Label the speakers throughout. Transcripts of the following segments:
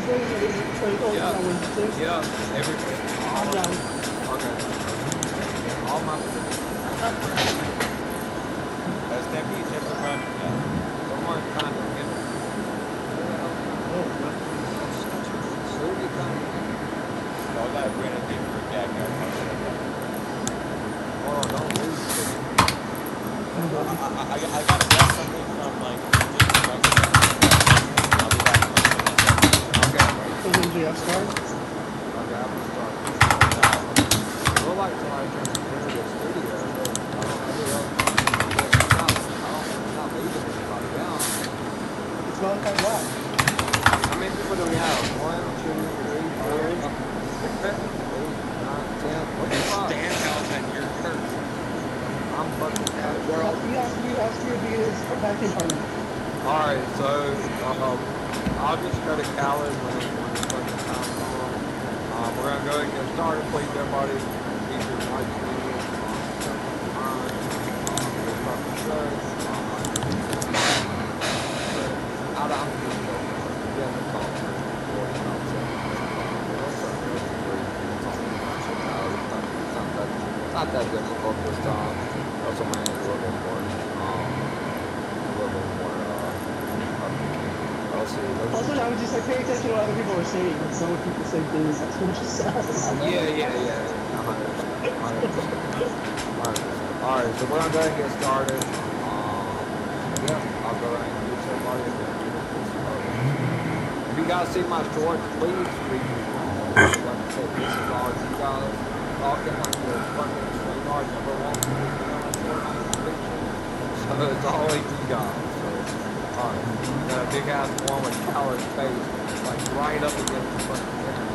Speaker 1: Yeah. Yeah. Every.
Speaker 2: I'm down.
Speaker 1: Okay. All my. That's that beach ever run. Someone kind of get it. Who be coming? No, I got rid of it for Jack. Hold on, don't lose it. I gotta grab something from like just a second. I'll be back. Okay.
Speaker 2: So when GF start?
Speaker 1: Okay, I'm gonna start. We'll like to like turn into the studio, but I don't know. I'm not leaving anybody down.
Speaker 2: It's not like that.
Speaker 1: How many people do we have? 1, 2, 3, 4, 5, 6, 7, 8, 9, 10. What's the five?
Speaker 3: Stand out at your church.
Speaker 1: I'm fucking at it.
Speaker 2: He asked me to be his backing partner.
Speaker 1: Alright, so I'll just go to Khaled when the fucking time's on. We're gonna go ahead and get started. Please, everybody, keep your mics muted. Not that difficult this time. Also, my name's a little bit more,
Speaker 2: Also, I was just like pay attention to what other people are saying. Like, some people say things that's what you said.
Speaker 1: Yeah. 100%. Alright, so we're gonna go ahead and get started. Yeah, I'll go ahead and use everybody again. If you guys see my shorts, please read me. Like I said, this is all you guys talking like you're fucking StreamYard number one. So it's always you guys. So, alright. Got a big ass one with Caller's face, like right up against the fucking internet.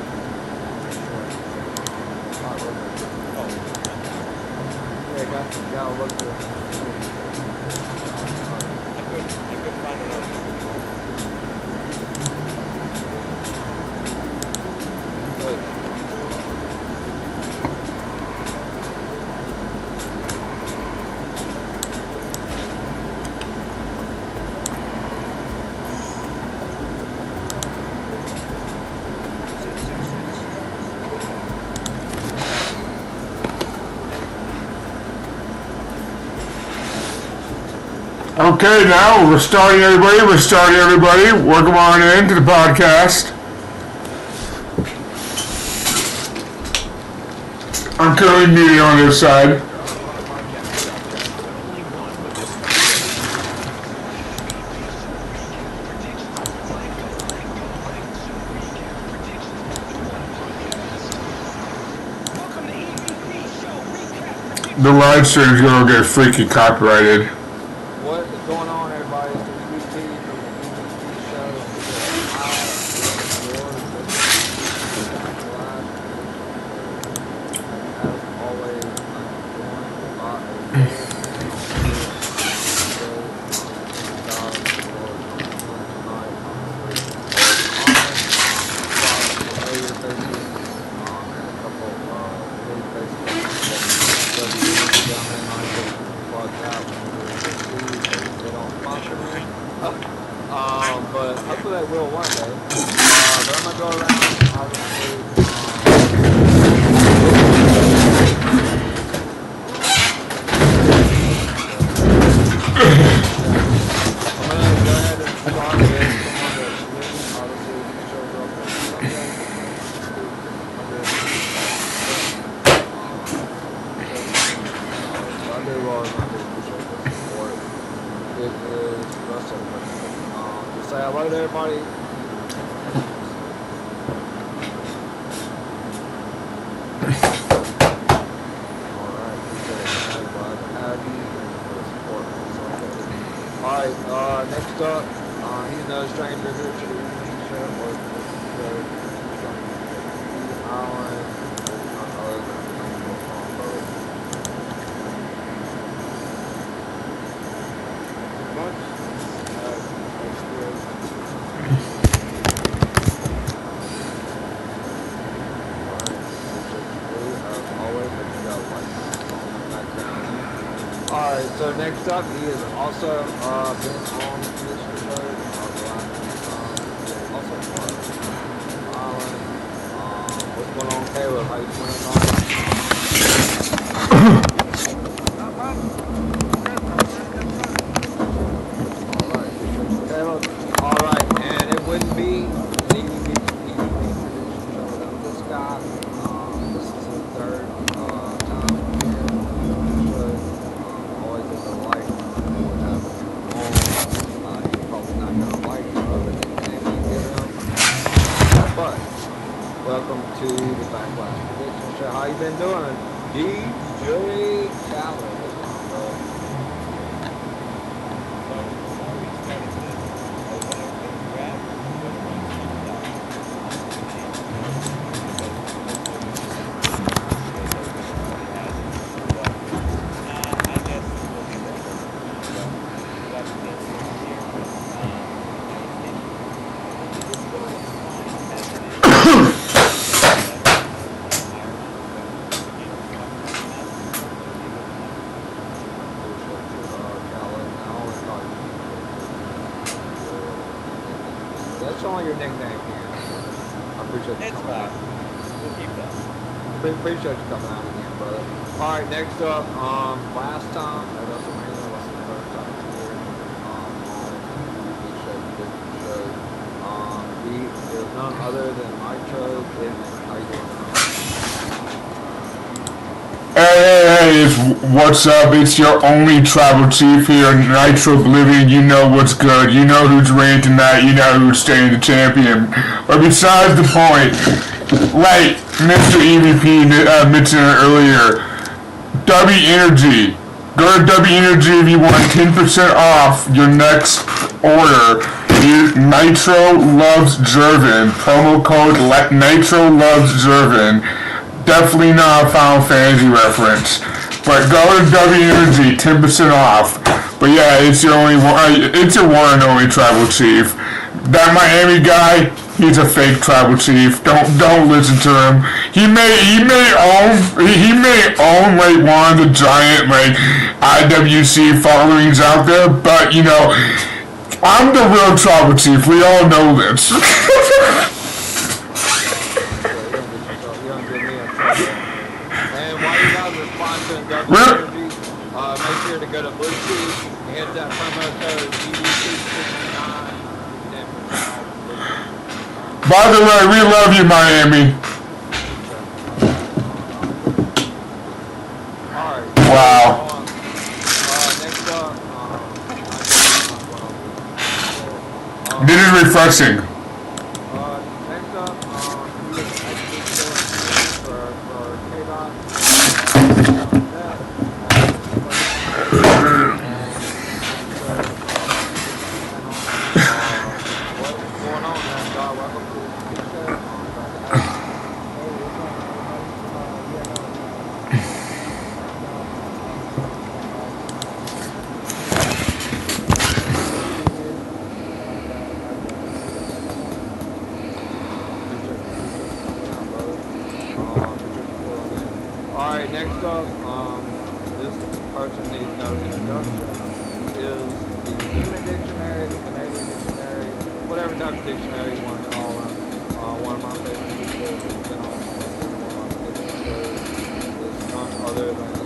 Speaker 1: Yeah, gotta look good. I could find it out.
Speaker 4: Okay, now we're starting everybody. Welcome on into the podcast. I'm currently muted on this side. The live stream's gonna get freaking copyrighted.
Speaker 1: What is going on, everybody? It's the EVP from the EVP show. As always, I'm joined by but hopefully they will one day. But I'm gonna go around, obviously. I'm gonna go ahead and start with someone that's new. Obviously, he shows up on Sunday. Sunday was support. It is Russell. Just say hello to everybody. Alright, next up, he's no stranger here to the evening show. Island. Alright, so next up, he has also been on this show. Also, how you doing tonight? Alright, alright, and it wouldn't be an easy tradition show without this guy. This is his third time here on the show. Always a delight to have him on. He's probably not going to like the other name you give him. But welcome to the Backlash Prediction Show. How you been doing? DJ Khaled. That's only your nickname here. I appreciate you coming out.
Speaker 3: We'll keep that.
Speaker 1: Appreciate you coming out again, brother. Alright, next up, last time at WrestleMania, was the third time here on the show. There's none other than Nitro. How you doing?
Speaker 4: Hey, what's up? It's your only tribal chief here, Nitro Oblivion. You know what's good. You know who's reigning tonight. You know who's staying the champion. But besides the point, like Mr. EVP mentioned earlier, W Energy. Go to W Energy if you want 10% off your next order. Nitro Loves Jervin. Promo code Nitro Loves Jervin. Definitely not a Final Fantasy reference. But go to W Energy, 10% off. But yeah, it's your one and only tribal chief. That Miami guy, he's a fake tribal chief. Don't listen to him. He may own like one of the giant like IWC followings out there, but you know, I'm the real tribal chief. We all know this.
Speaker 1: And while you guys are sponsoring W Energy, make sure to go to Blue Cheese and hit that promo code EDC69.
Speaker 4: By the way, we love you, Miami.
Speaker 1: Alright.
Speaker 4: Wow.
Speaker 1: Next up,
Speaker 4: This is refreshing.
Speaker 1: next up, we have for K-Dot. What's going on, man? Welcome to the show. Alright, next up, this person needs no introduction, is the human dictionary, the Canadian dictionary, whatever type of dictionary you want to call them. One of my favorite people has been on one of my favorite shows is none other than the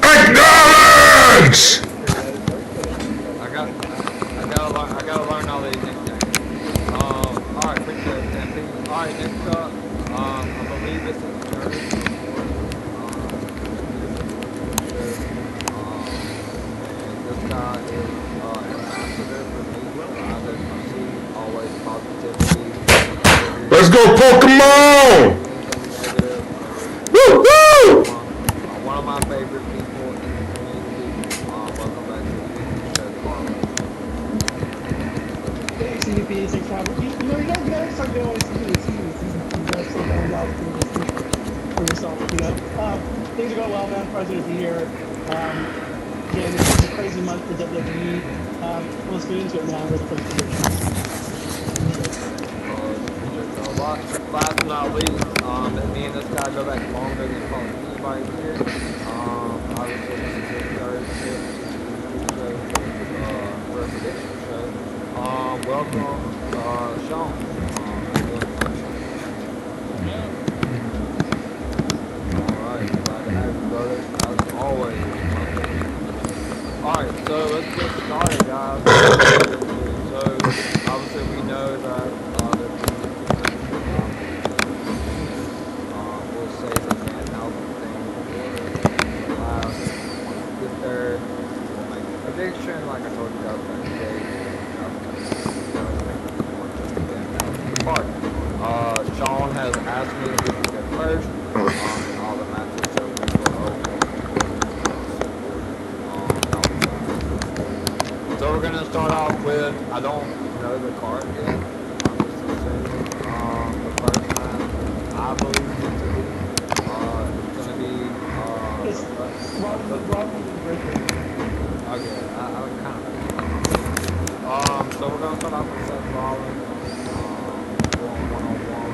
Speaker 4: Acknowledge!
Speaker 1: I gotta learn all these nicknames. Alright, appreciate it, MP. Alright, next up, I believe this is Jerry. This guy is ambassador for me. Always positivity.
Speaker 4: Let's go, Pokemon! Woo woo!
Speaker 1: One of my favorite people in the community. Welcome back to the show, Carlos.
Speaker 2: Thanks, CDP, thanks for having me. You know, you gotta start doing this season. You gotta start going out for yourself, you know. Things are going well, man. Pleasure to be here. Again, this is a crazy month for WWE. Let's get into it now with the first prediction.
Speaker 1: DJ last but not least, me and this guy go back longer than probably anybody here. Obviously, this is his third trip to for a prediction show. Welcome, Sean. Alright, glad to have you, brother. As always. Alright, so let's get started, guys. So, obviously, we know that we'll say the man album thing for last. Once we get there, we'll make a prediction, like I told you guys back today. Part. Sean has asked me if we can go first in all the matches, so we will open. So we're gonna start off with, I don't know the card yet. I'm just assuming the first match I believe it to be it's gonna be
Speaker 2: It's Robin Breaker.
Speaker 1: okay, I kind of so we're gonna start off with Seth Rollins. Going one-on-one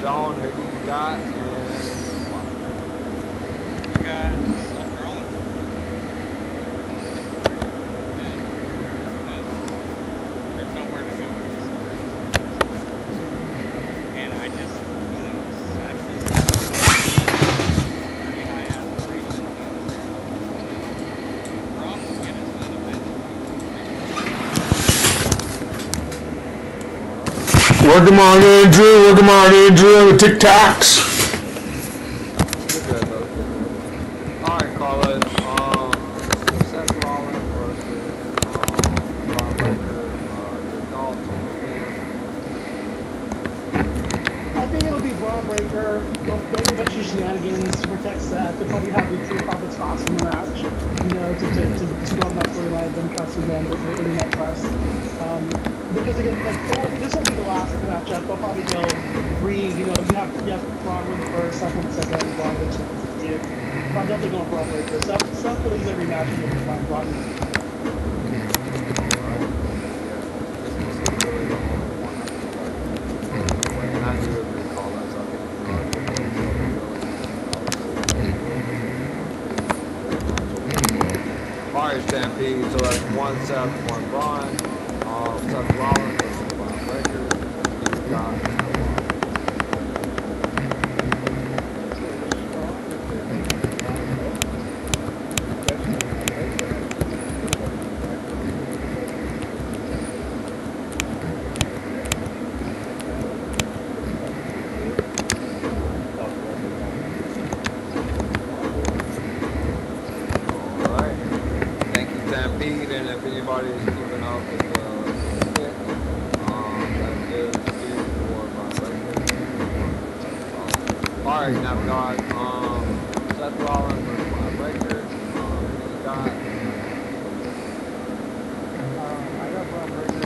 Speaker 1: Sean, who do you got? And
Speaker 3: I got Seth Rollins. There's nowhere to go with this. And I just, pretty high aspiration. Ross will get us another win.
Speaker 4: Work him on, Andrew, Tic Tacs.
Speaker 1: you're good, though. Alright, Carlos. Seth Rollins versus Braun Breaker. Your thoughts on the
Speaker 2: I think it'll be Braun Breaker. They'll do a bunch of shenanigans to protect Seth. They'll probably have the two profits cost in the match, to go on that storyline, then press again, but the internet press. Because again, this will be the last matchup. They'll probably go three, you have Braun win first, Seth win second, and Braun wins you. I'm definitely going Braun Breaker. Seth will lose every match and you'll find Braun.
Speaker 1: And I do recall that, so I think Alright, Stampede, so that's one Seth, one Braun. Seth Rollins versus Braun Breaker. You've got Alright. Thank you, Stampede, and if anybody is keeping up with the pick, that is due for Braun Breaker. Alright, now we got Seth Rollins versus Braun Breaker. We got
Speaker 2: I got Braun Breaker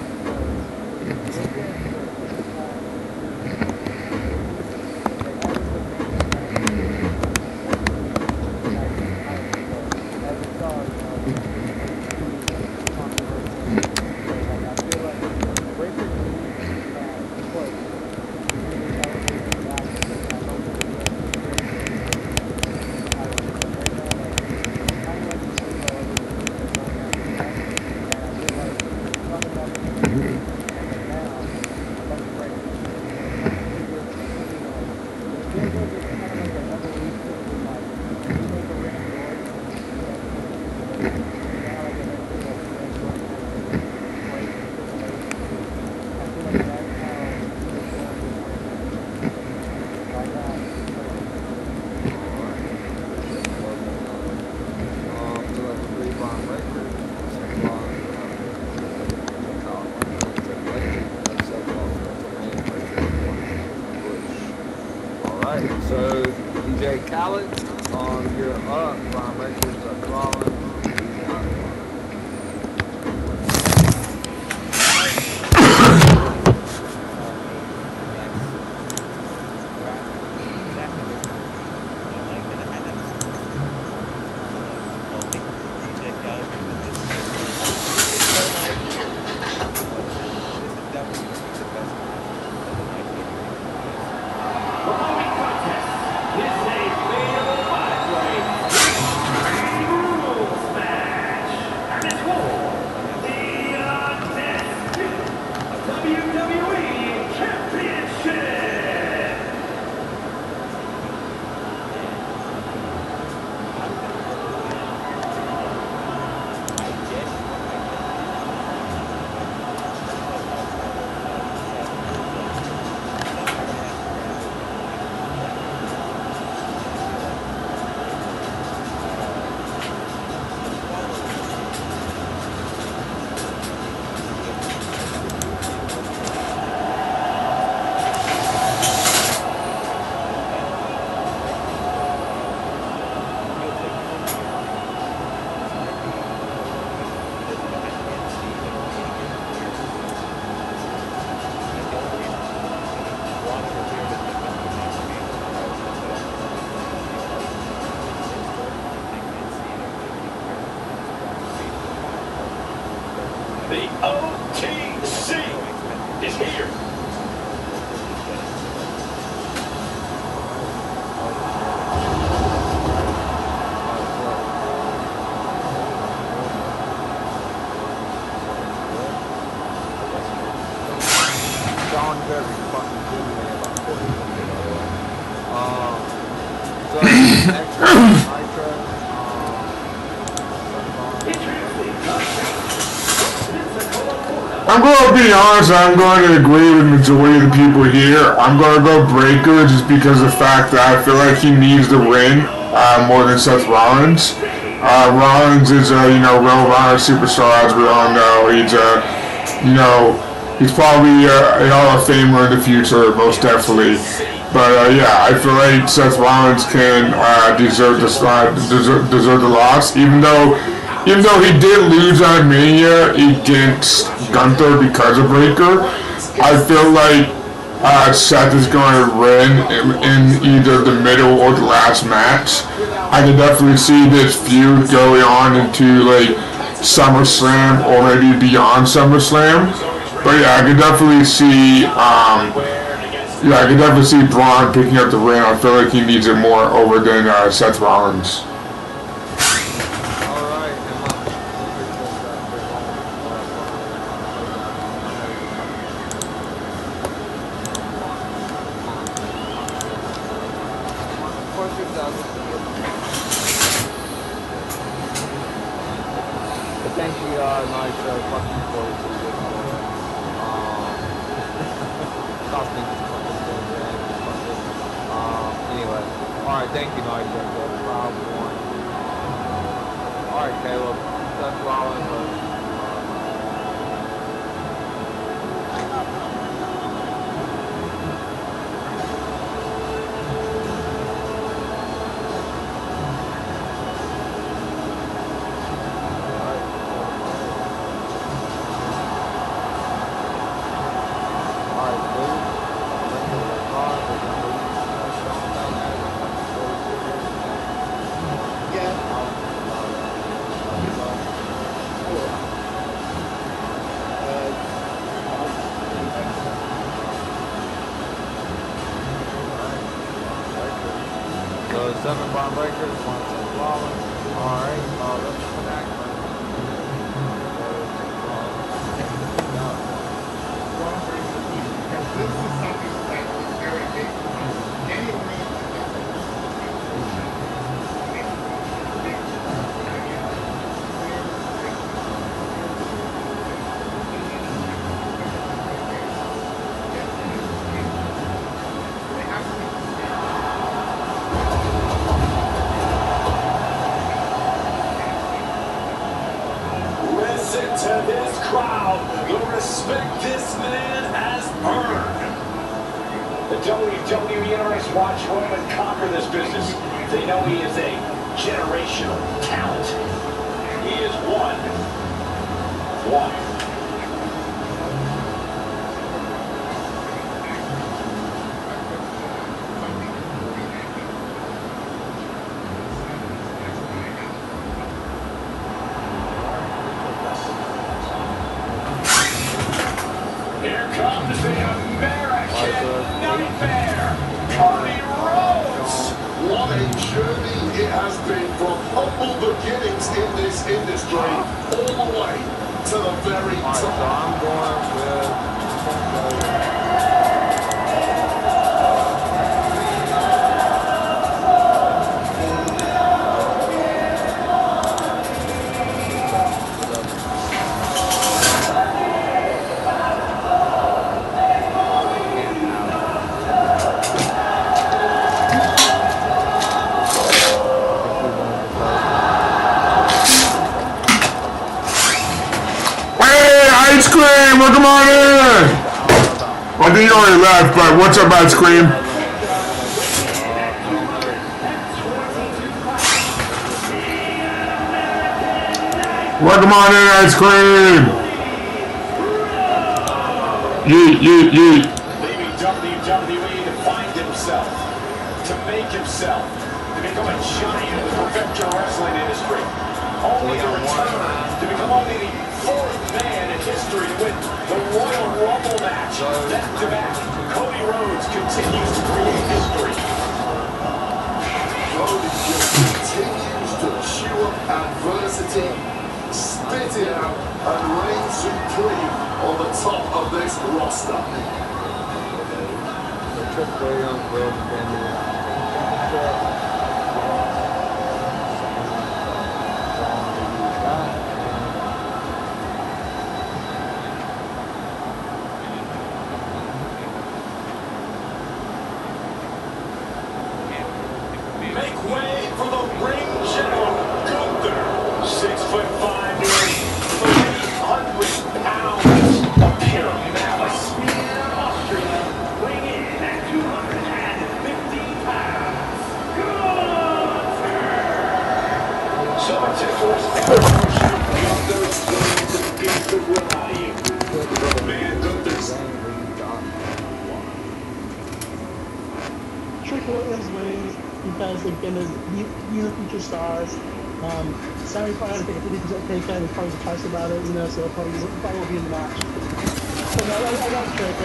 Speaker 2: So, DJ Khaled, you're up. Braun Breaker's up. Rollins.
Speaker 5: following contest is a fatal five-way rules match. And it's for the undisputed WWE Championship. The OTC is here.
Speaker 1: John very fucking good man about so extra nitro.
Speaker 4: I'm going to be honest, I'm going to agree with the majority of the people here. I'm going to go Breaker just because of the fact that I feel like he needs to win more than Seth Rollins. Rollins is a, well-rounded superstar, as we all know. He's he's probably a Hall of Famer in the future, most definitely. But yeah, I feel like Seth Rollins can deserve the loss, even though he did lose on Mania against Gunther because of Breaker. I feel like Seth is going to win in either the middle or the last match. I can definitely see this feud going on into like SummerSlam or maybe beyond SummerSlam. But yeah, I can definitely see Braun picking up the win. I feel like he needs it more over than Seth Rollins.
Speaker 1: Thank you, nice fucking voice. Cost me just fucking anyway. Alright, thank you, nice for the crowd one. Alright, Caleb. Seth Rollins versus So 7 bomb breakers, 1 Seth Rollins. Alright, let's connect.
Speaker 6: This is something that is very big for me. Anyone
Speaker 5: Listen to this crowd. The respect this man has earned. The WWE Universe watch Roman conquer this business. They know he is a generational talent. He is one. Here comes the American Nightmare, Party to the very
Speaker 1: Alright, so
Speaker 5: top.
Speaker 1: I'm going with.
Speaker 4: Hey, ice cream, welcome on in. I think you already left, but what's up, ice cream? Welcome on in, ice cream. Yeet, yeet, yeet.
Speaker 5: Maybe WWE to find himself, to make himself, to become a giant in the professional wrestling industry. Only to return to become only the fourth man in history to win the Royal Rumble match. Back to back, Cody Rhodes continues to create history. Cody just continues to chew up adversity, spit it out, and reign supreme on the top of this roster.
Speaker 1: Trick Williams will defend the championship.
Speaker 5: Make way for the ring general, Gunther. 6'5", nearly 300 pounds of pure malice. Austria, weighing in at 250 pounds. Gunther. So much force Gunther's going to beat the will out of you. Man, Gunther's
Speaker 2: Trick Williams wins because again, these are future stars. Sammy probably had to take a 50% pay cut. He's probably surprised about it, you know, so it probably will be in the match. So no, I got Trick.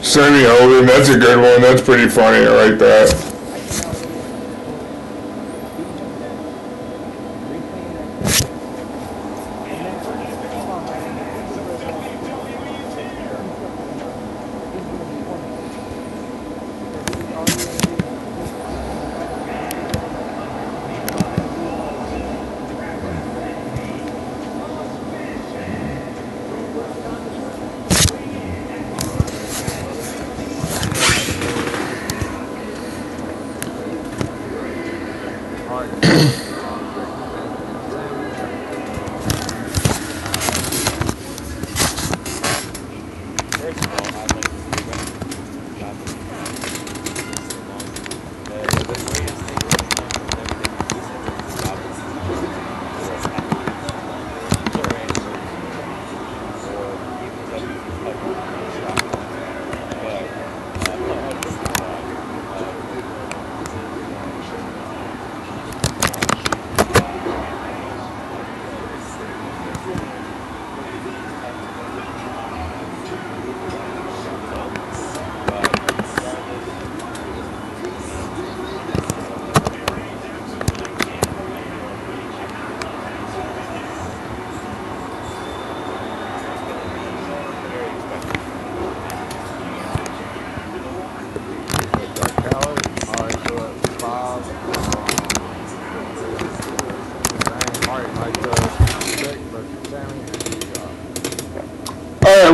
Speaker 4: Sammy Hogan, that's a good one. That's pretty funny. I like that.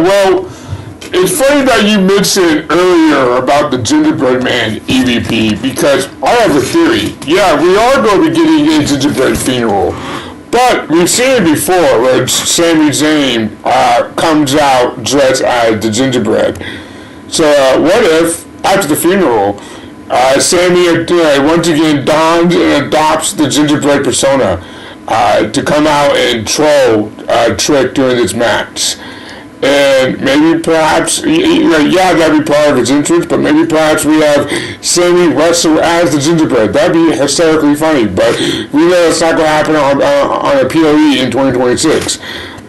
Speaker 4: well, it's funny that you mentioned earlier about the Gingerbread Man EVP because I have a theory. Yeah, we are going to be getting a Gingerbread funeral, but we've seen it before where Sami Zayn comes out dressed as the Gingerbread. So what if after the funeral, Sami once again dons and adopts the Gingerbread persona to come out and troll Trick during this match? And maybe perhaps, yeah, that'd be part of his entrance, but maybe perhaps we have Sami wrestle as the Gingerbread. That'd be hysterically funny, but we know it's not going to happen on a POE in 2026.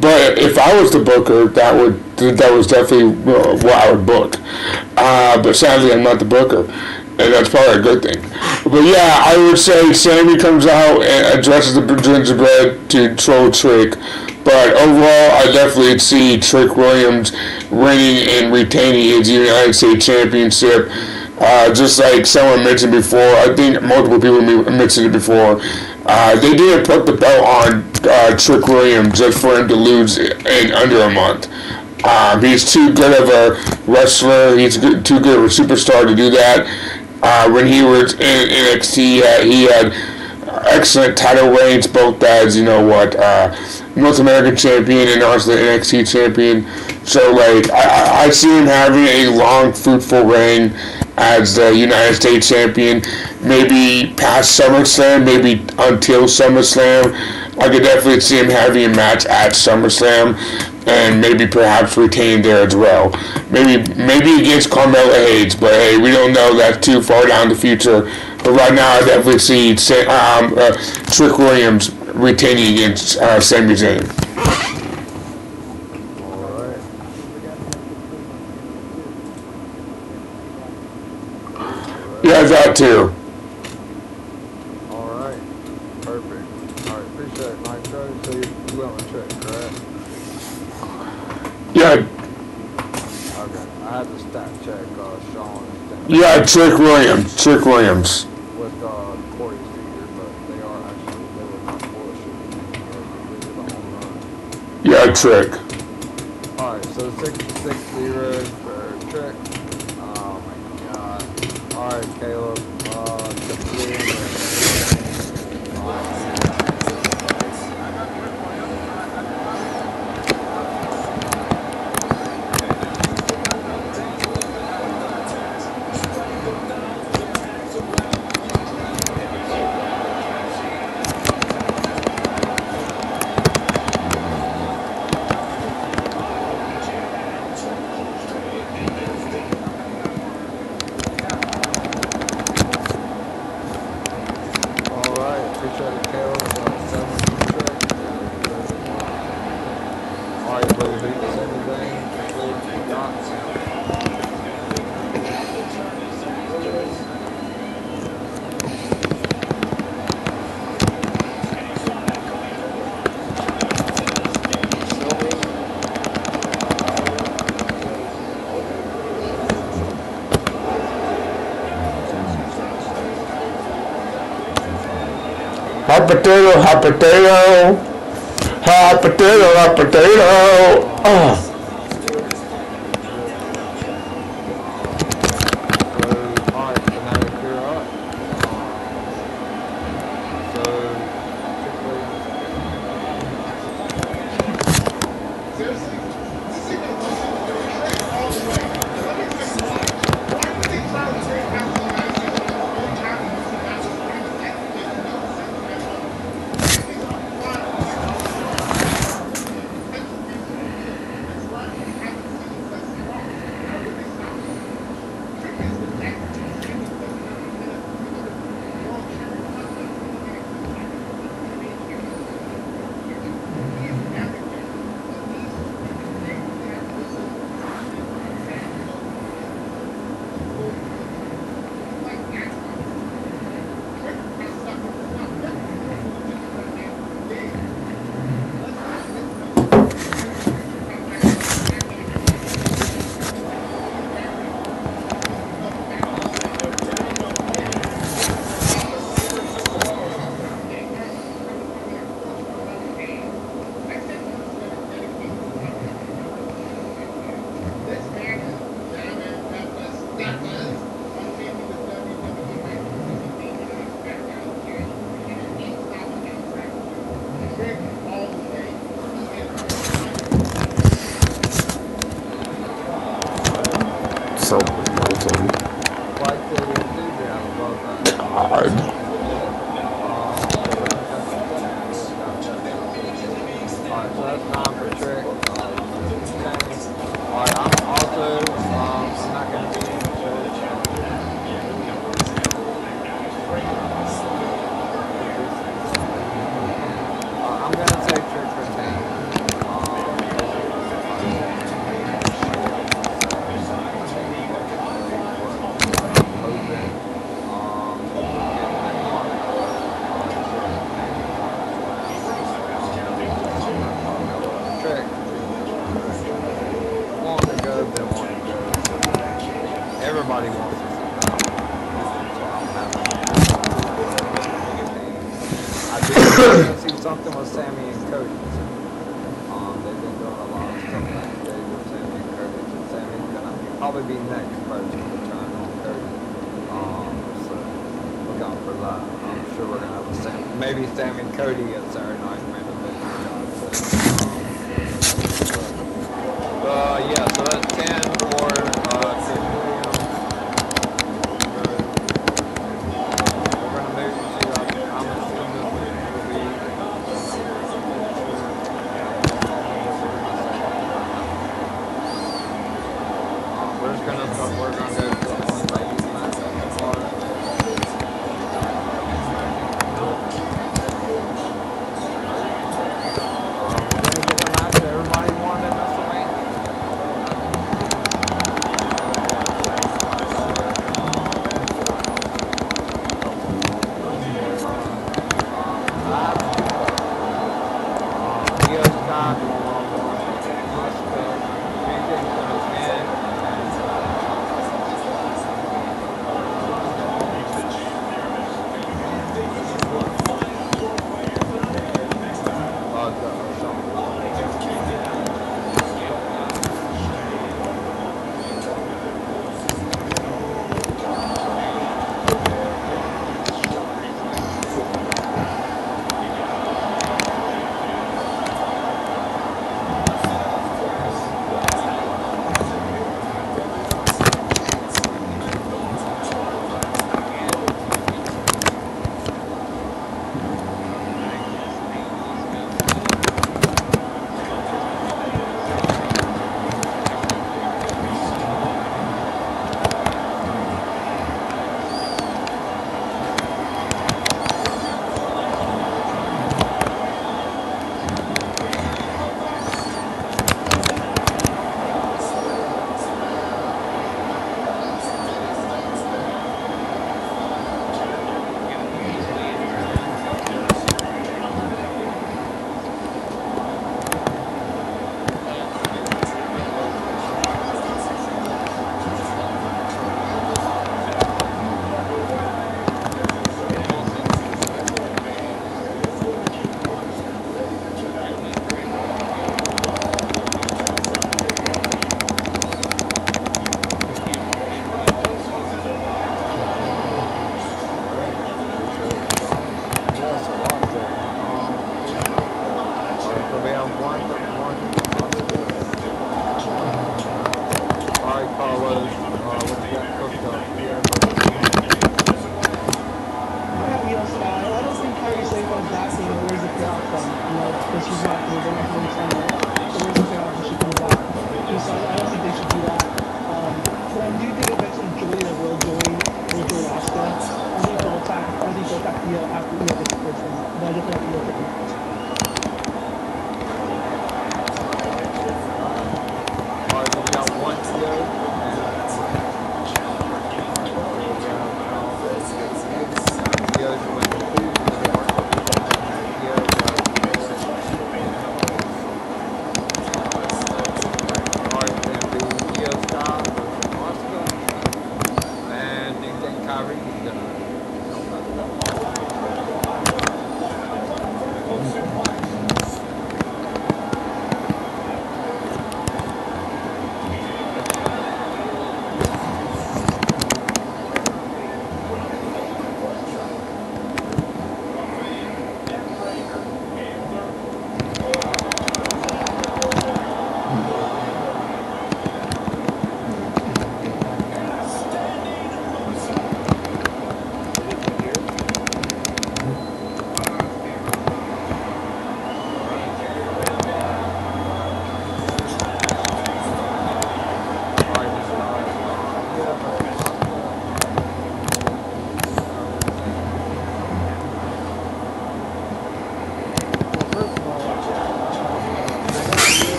Speaker 4: But if I was the booker, that was definitely what I would book. But sadly, I'm not the booker, and that's probably a good thing. But yeah, I would say Sami comes out and addresses the Gingerbread to troll Trick. But overall, I definitely see Trick Williams winning and retaining his United States Championship. Just like someone mentioned before, I think multiple people mentioned it before. They didn't put the belt on Trick Williams just for him to lose in under a month. He's too good of a wrestler. He's too good of a superstar to do that. When he was in NXT, he had excellent title reigns, both as North American champion and also the NXT champion. So I see him having a long, fruitful reign as the United States champion. Maybe past SummerSlam, maybe until SummerSlam. I could definitely see him having a match at SummerSlam, and maybe perhaps retain there as well. Maybe against Carmella Hayes, but hey, we don't know. That's too far down the future. But right now, I definitely see Trick Williams retaining against Sami Zayn.
Speaker 1: Alright.
Speaker 4: Yeah, that too.
Speaker 1: Alright. Perfect. Alright, appreciate it, Nitro. So you went with Trick, correct?
Speaker 4: Yeah,
Speaker 1: Okay. I had to stat check Sean and
Speaker 4: yeah, Trick Williams.
Speaker 1: with Corey Seager, but they were not bullshit. They were the home run.
Speaker 4: Yeah, Trick.
Speaker 1: Alright, so 66-0 for Trick. Oh my god. Alright, Caleb.
Speaker 4: Hot potato, hot potato. Hot potato, hot potato. Oh. self-promoting.
Speaker 1: Like the enthusiasm of that.
Speaker 4: God.
Speaker 1: Alright, so that's 9 for trick. Alright, I'm also, I'm not going to be in church. I'm going to say trick retain. Trick. Want to go, they want to go. Everybody wants to see that. So I'm happy. I do want to see something with Sammy and Cody. They've been doing a lot of stuff back today with Sammy and Cody. So Sammy's gonna probably be next person to turn on Cody. So look out for that. I'm sure we're gonna have a maybe Sammy and Cody at Saturday night main event. Yeah, so that's 10 for Kid Williams. We're gonna move to, I'm assuming will be we're just gonna go to the ladies match on the card. We're gonna get the match that everybody wanted in WrestleMania.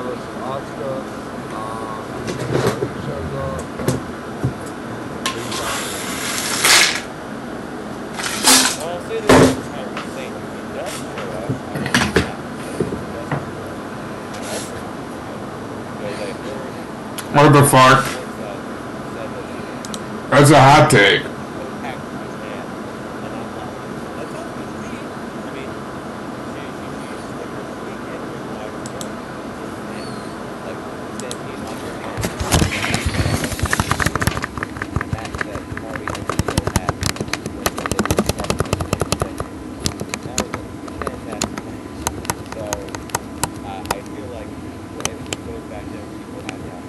Speaker 1: versus Oscar. Shows up.
Speaker 3: Well, I'll say this is kind of insane. If he does show up, I would be happy. Because I heard
Speaker 4: What the fuck?
Speaker 3: said that
Speaker 4: That's a hot take.
Speaker 3: packed in his hand. And I'm like, that sounds good to me. I mean, she's like her weekend with my and like Stampede on her hand. And that Marty and Theo had when they were that was a fantastic match. So I feel like if he goes back there, people have that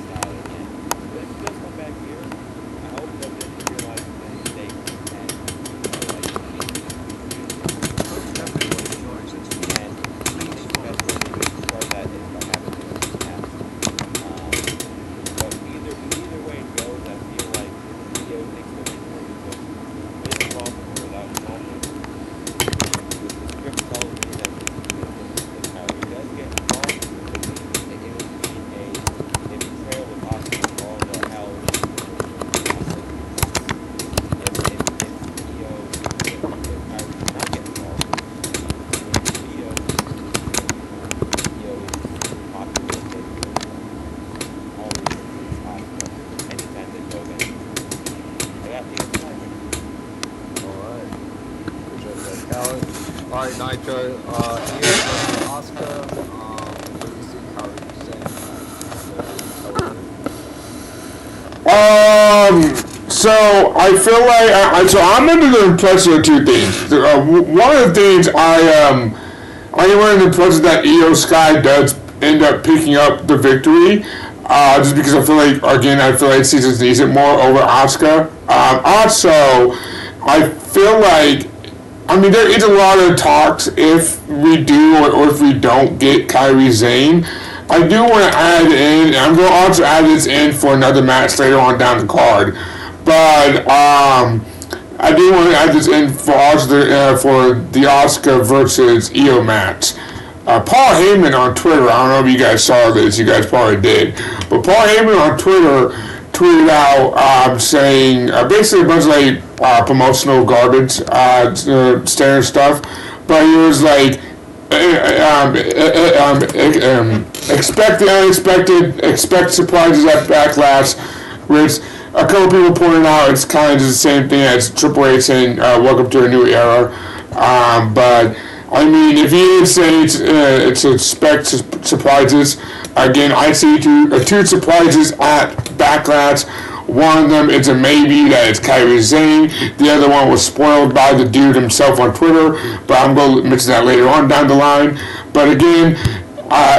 Speaker 3: style again. But if he does come back here, I hope that they realize the mistakes and like and the best way to start that is by having him snap. But either way it goes, I feel like Theo takes the win here because this is Baltimore without involvement. The script tells me that this is good. If Kyrie does get involved, it would be a betrayal with Oscar for all the hell if Theo, if Kyrie does not get involved, Theo is popular with always includes Oscar anytime they go in. I got Theo Simon.
Speaker 1: Alright. Appreciate that, Khaled. Alright, Nitro. Ian versus Oscar. What do you see Kyrie saying?
Speaker 4: So I feel like so I'm under the impression of two things. One of the things I am under the impression that Io Sky does end up picking up the victory, just because I feel like Caesar needs it more over Asuka. Also, I feel like there is a lot of talks if we do or if we don't get Kairi Sane. I do want to add in, and I'm going to also add this in for another match later on down the card, but I do want to add this in for for the Asuka versus Io match. Paul Heyman on Twitter, I don't know if you guys saw this, you guys probably did, but Paul Heyman on Twitter tweeted out saying basically a bunch of like promotional garbage, standard stuff, but he was like, expect the unexpected, expect surprises at Backlash, which a couple people pointed out it's kind of just the same thing as Triple H saying, welcome to a new era, but if he did say it's expect surprises, again, I see two surprises at Backlash. One of them is a maybe that it's Kairi Sane. The other one was spoiled by the dude himself on Twitter, but I'm going to mention that later on down the line. But again,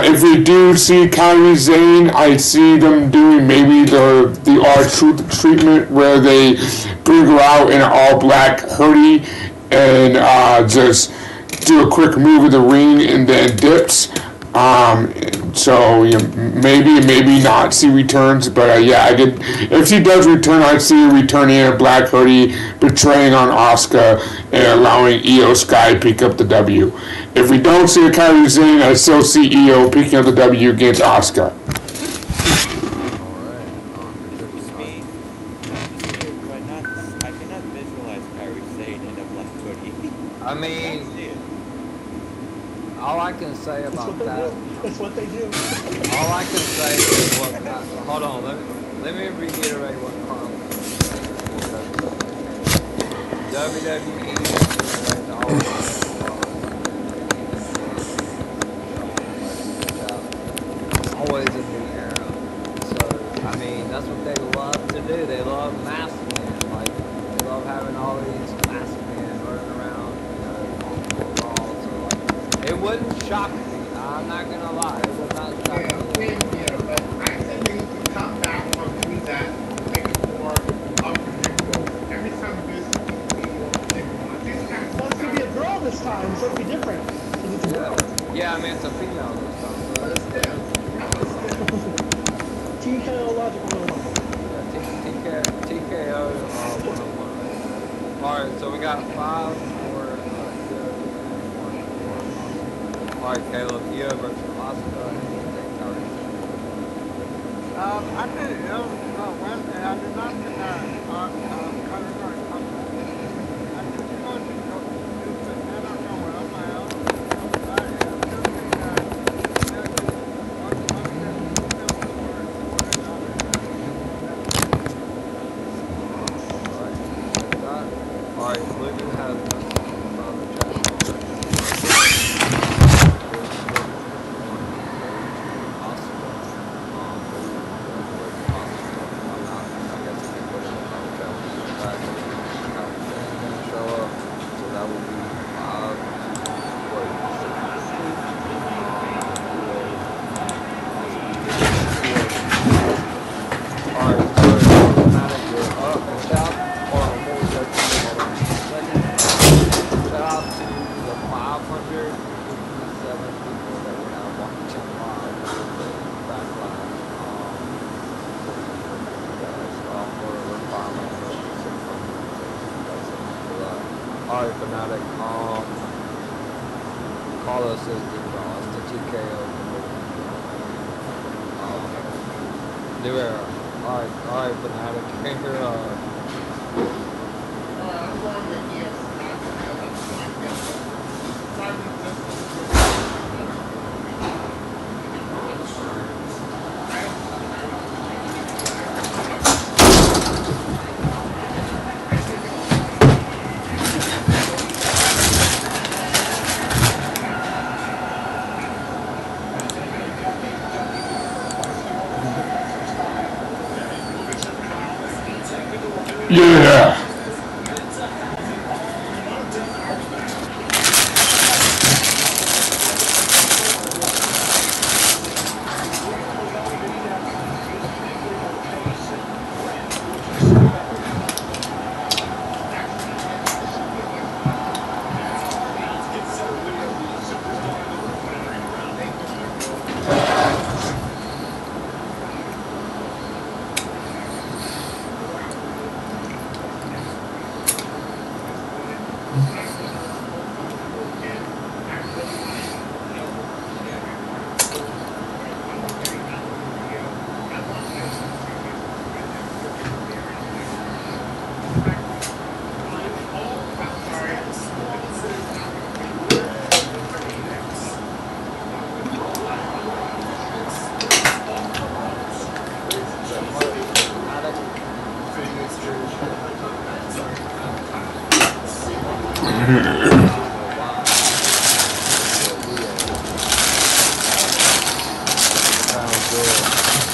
Speaker 4: if we do see Kairi Sane, I see them doing maybe the R-Truth treatment where they bring her out in an all-black hoodie and just do a quick move of the ring and then dips. So maybe not see returns, but I did. If she does return, I'd see her returning in a black hoodie, betraying on Asuka, and allowing Io Sky to pick up the W. If we don't see a Kairi Sane, I still see Io picking up the W against Asuka.
Speaker 3: I cannot visualize Kyrie Sane in a black hoodie.
Speaker 1: All I can say about that.
Speaker 2: That's what they do.
Speaker 1: All I can say is what. Hold on. Let me reiterate what Carl said. WWE is always a new era. So that's what they love to do. They love masked men. Like they love having all these masked men running around, on Raw. So it wouldn't shock me. I'm not gonna lie. It would not shock me.
Speaker 6: But I think they need to cut back on doing that, make it more unpredictable. Every time this people think, this kind of
Speaker 2: Well, it's gonna be a girl this time, so it'll be different. 'Cause it's a girl.
Speaker 1: Yeah, it's a female this time. So
Speaker 2: TKO Logic 101.
Speaker 1: TKO 101. Alright, so we got 5 more. Alright, Caleb, Io versus Oscar.
Speaker 7: I did it Wednesday. I did not get that category comeback. I just wanted to go do the dinner going on my own. I still think that there's
Speaker 1: Alright, Luke has Alright, Fanatic, Carlos says D-Cross, the TKO. New era. Alright, Fanatic, here,
Speaker 6: I'm going with yes.
Speaker 4: Yeah.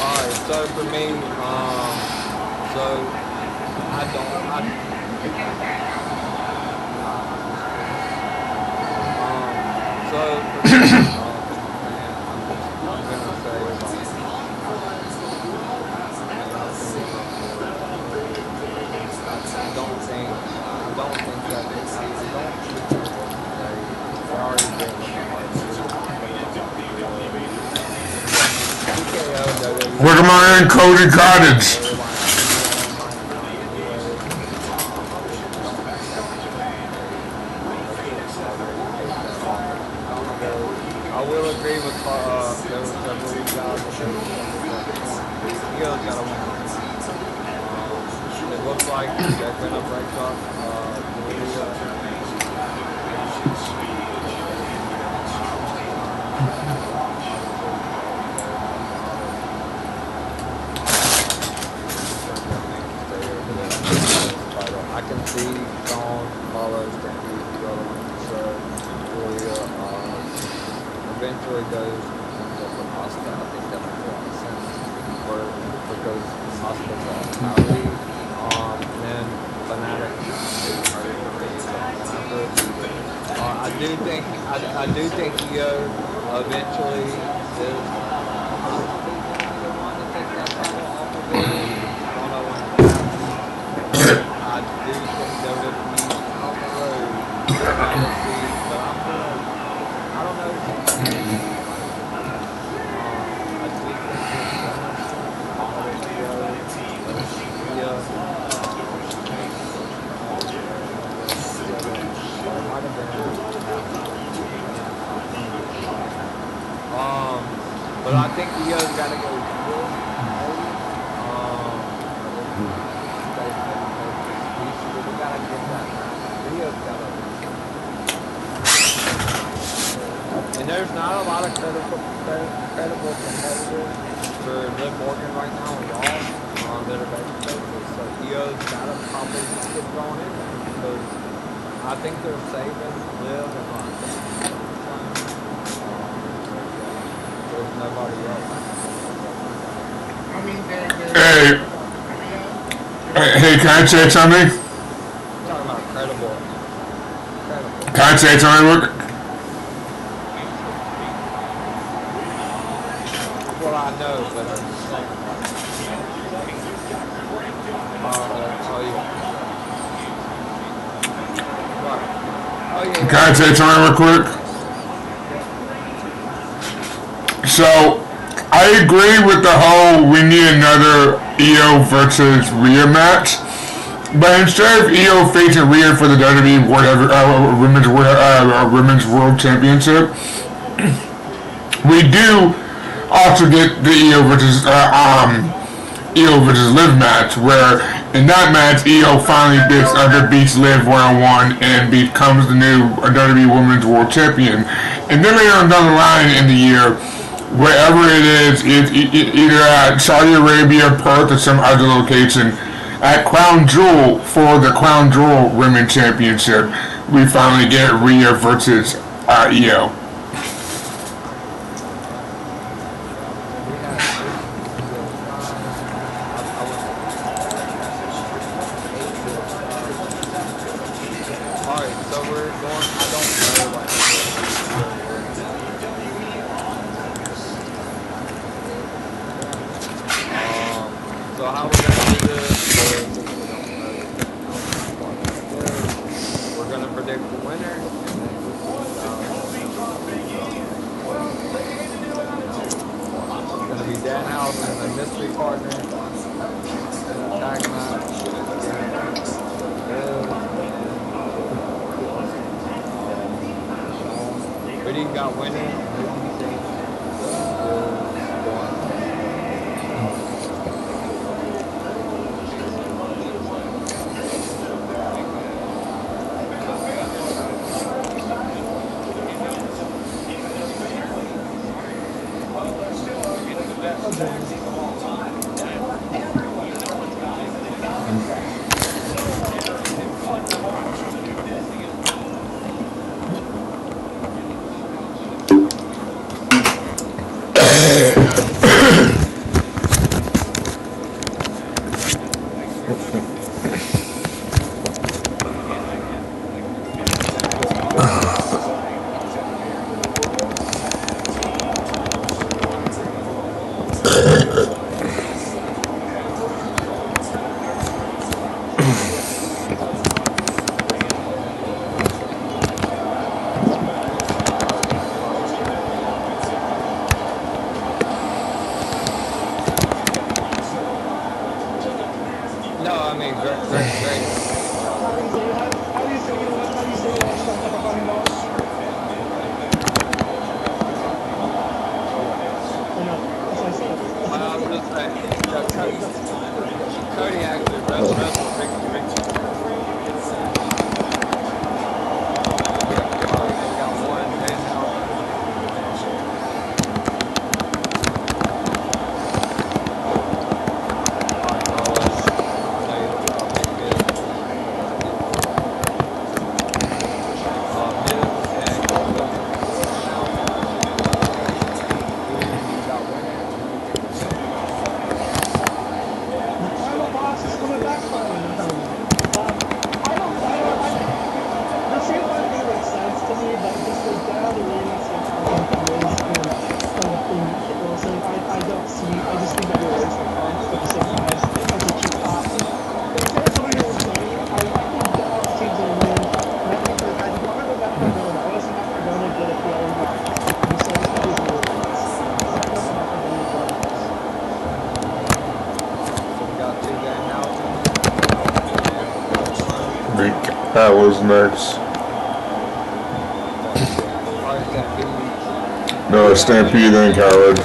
Speaker 1: Alright, so for me, so I so for me, man, I'm gonna say, I don't think that they already did
Speaker 4: Look at my man Cody Cottage.
Speaker 1: I will agree with there was several guys. You guys gotta win. It looks like they're gonna break up. I can see Don Carlos can be the other one. So Julia eventually goes with Asta. I think that makes a lot of sense. Because Asta's mentality. And then Fanatic I do think Io eventually is the one to take that title off of it. I don't know when that happens. I do think they would be on the road trying to see, but I don't know. I do think think Leo's got to go heel. We got to get that match. Leo's got to. And there's not a lot of credible competitors for Liv Morgan right now in Raw that are baby faces. So Leo's got to probably get thrown in there because I think they're saving Liv and there's nobody else.
Speaker 6: I mean,
Speaker 4: Hey, can I say something?
Speaker 1: I'm talking about credible.
Speaker 4: Can I say something, Luke?
Speaker 1: Well, I know, but I'm just saying. Oh, yeah. Right. Oh, yeah.
Speaker 4: Can I say something real quick? So, I agree with the whole we need another Io versus Rhea match. But instead of Io facing Rhea for the WWE Women's World Championship, we do also get the Io versus Liv match, where in that match Io finally beats Liv 1-on-1 and becomes the new WWE Women's World Champion. And then later on down the line in the year, wherever it is, either at Saudi Arabia, Perth, or some other location, at Crown Jewel for the Crown Jewel Women's Championship, we finally get Rhea versus Io.
Speaker 1: Alright, so we're going, I don't know, like, so how we're going to do this is, we're going to predict the winner, and then it's going to be Danhausen and a mystery partner, and a tag match. But he got winning. No, I mean, great.
Speaker 2: How do you say stuff up on the
Speaker 1: I was just saying, Cody actually wrestled Ricky. Got one, and
Speaker 4: That was nice. No, Stampede and Coward.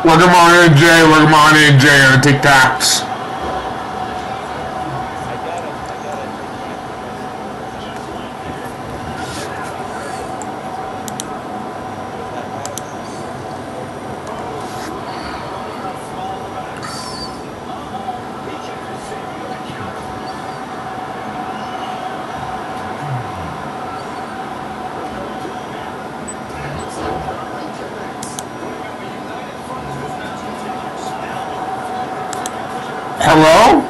Speaker 4: Welcome on in, Jay. Welcome on in, Jay, on the TikToks. Hello?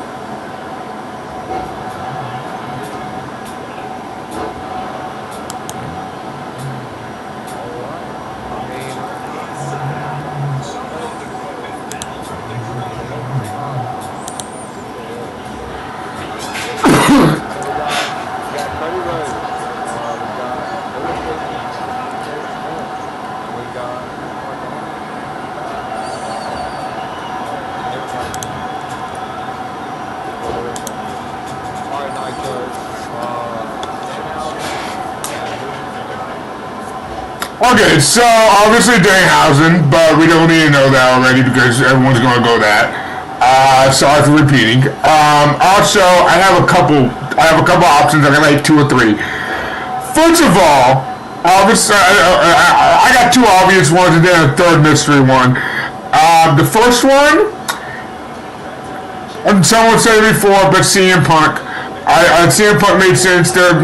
Speaker 4: Okay, so obviously Danhausen, but we don't need to know that already because everyone's going to go that. Sorry for repeating. Also, I have a couple options. I'm gonna make 2 or 3. First of all, obviously, I got 2 obvious ones and then a third mystery one. The first one, and someone said it before, but CM Punk. CM Punk made sense. They're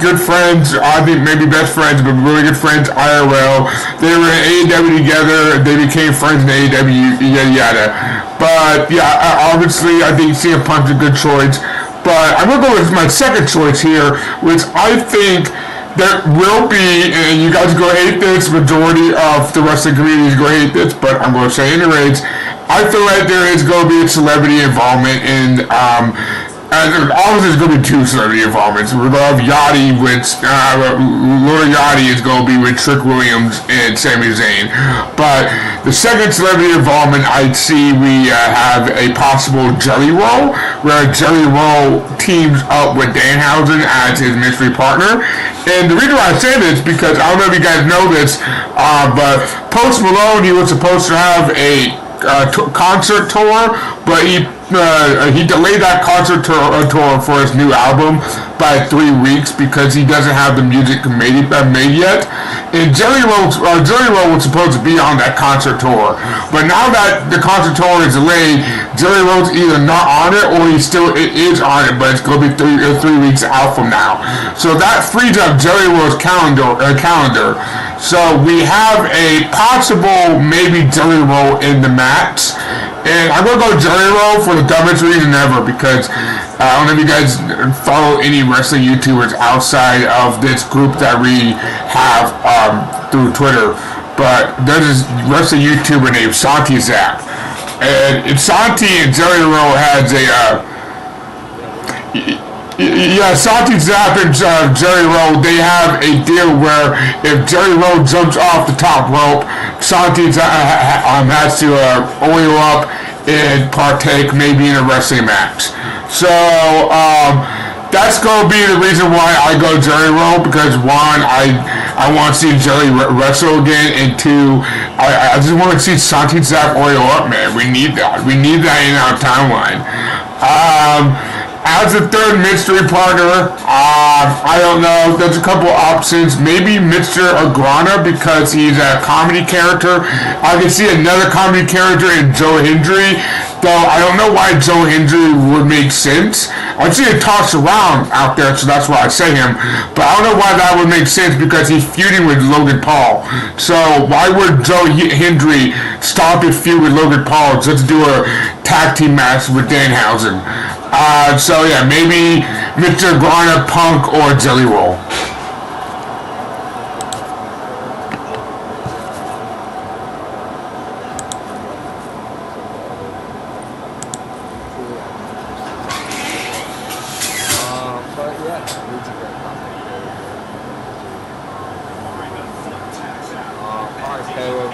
Speaker 4: good friends. I think maybe best friends, but really good friends IRL. They were in AEW together. They became friends in AEW, yada yada. But yeah, obviously I think CM Punk's a good choice. But I'm gonna go with my second choice here, which I think there will be, and you guys go hate this, majority of the wrestling community is going to hate this, but I'm going to say anyways, I feel like there is going to be a celebrity involvement in, and obviously there's going to be 2 celebrity involvements. We love Yachty, which, Lord Yachty is going to be with Trick Williams and Sami Zayn. But the second celebrity involvement, I'd see we have a possible Jelly Roll, where Jelly Roll teams up with Danhausen as his mystery partner. And the reason why I say this, because I don't know if you guys know this, but Post Malone, he was supposed to have a concert tour, but he delayed that concert tour for his new album by 3 weeks because he doesn't have the music made yet. And Jelly Roll was supposed to be on that concert tour, but now that the concert tour is delayed, Jelly Roll's either not on it or he still is on it, but it's going to be 3 weeks out from now. So that frees up Jelly Roll's calendar. So we have a possible maybe Jelly Roll in the match. And I'm going to go Jelly Roll for the dumbest reason ever, because I don't know if you guys follow any wrestling YouTubers outside of this group that we have through Twitter, but there's this wrestling YouTuber named Santi Zap. And Santi and Jelly Roll has a... Santi Zap and Jelly Roll, they have a deal where if Jelly Roll jumps off the top rope, Santi has to oil up and partake maybe in a wrestling match. So that's going to be the reason why I go Jelly Roll, because 1, I want to see Jelly wrestle again, and 2, I just want to see Santi Zap oil up, man. We need that. We need that in our timeline. As a third mystery partner, I don't know. There's a couple options. Maybe Mr. Agrana, because he's a comedy character. I can see another comedy character in Joe Hendry, though I don't know why Joe Hendry would make sense. I see it tossed around out there, so that's why I say him. But I don't know why that would make sense, because he's feuding with Logan Paul. So why would Joe Hendry stop his feud with Logan Paul just to do a tag team match with Danhausen? So yeah, maybe Mr. Agrana, Punk, or Jelly Roll.
Speaker 1: But yeah, it's a great topic. Alright, Caleb.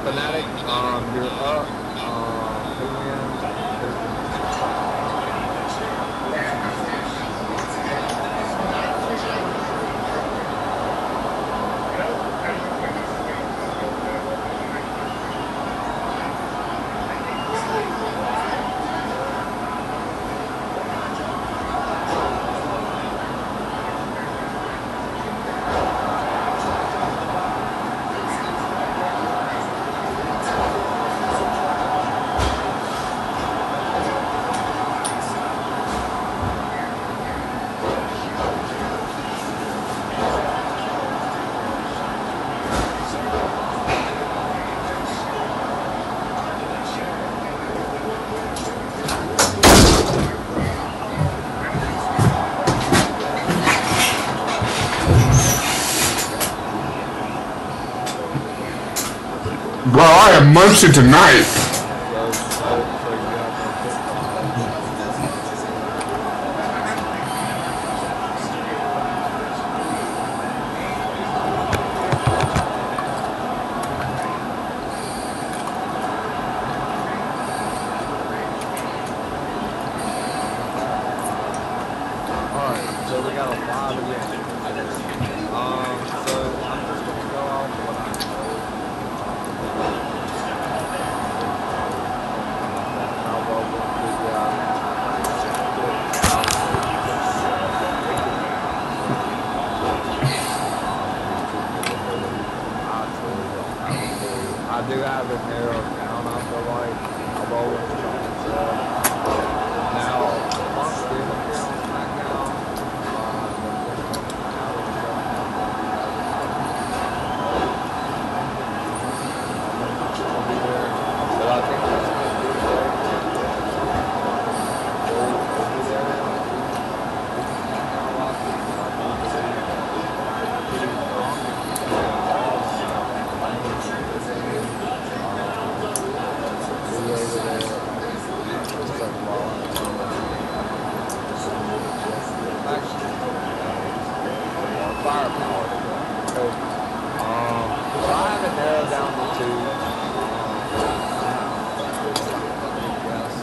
Speaker 1: Fanatic, you're up. Who wins?
Speaker 4: Bro, I am munching tonight.
Speaker 1: Alright, so we got a 5 again. So I'm just gonna go off what I know. How well we'll do I do have it narrowed down, I feel like. I've always tried to. Now, Punk's did appear on SmackDown. But I think that's going to be firepower. So I have it narrowed down to 2. Yes,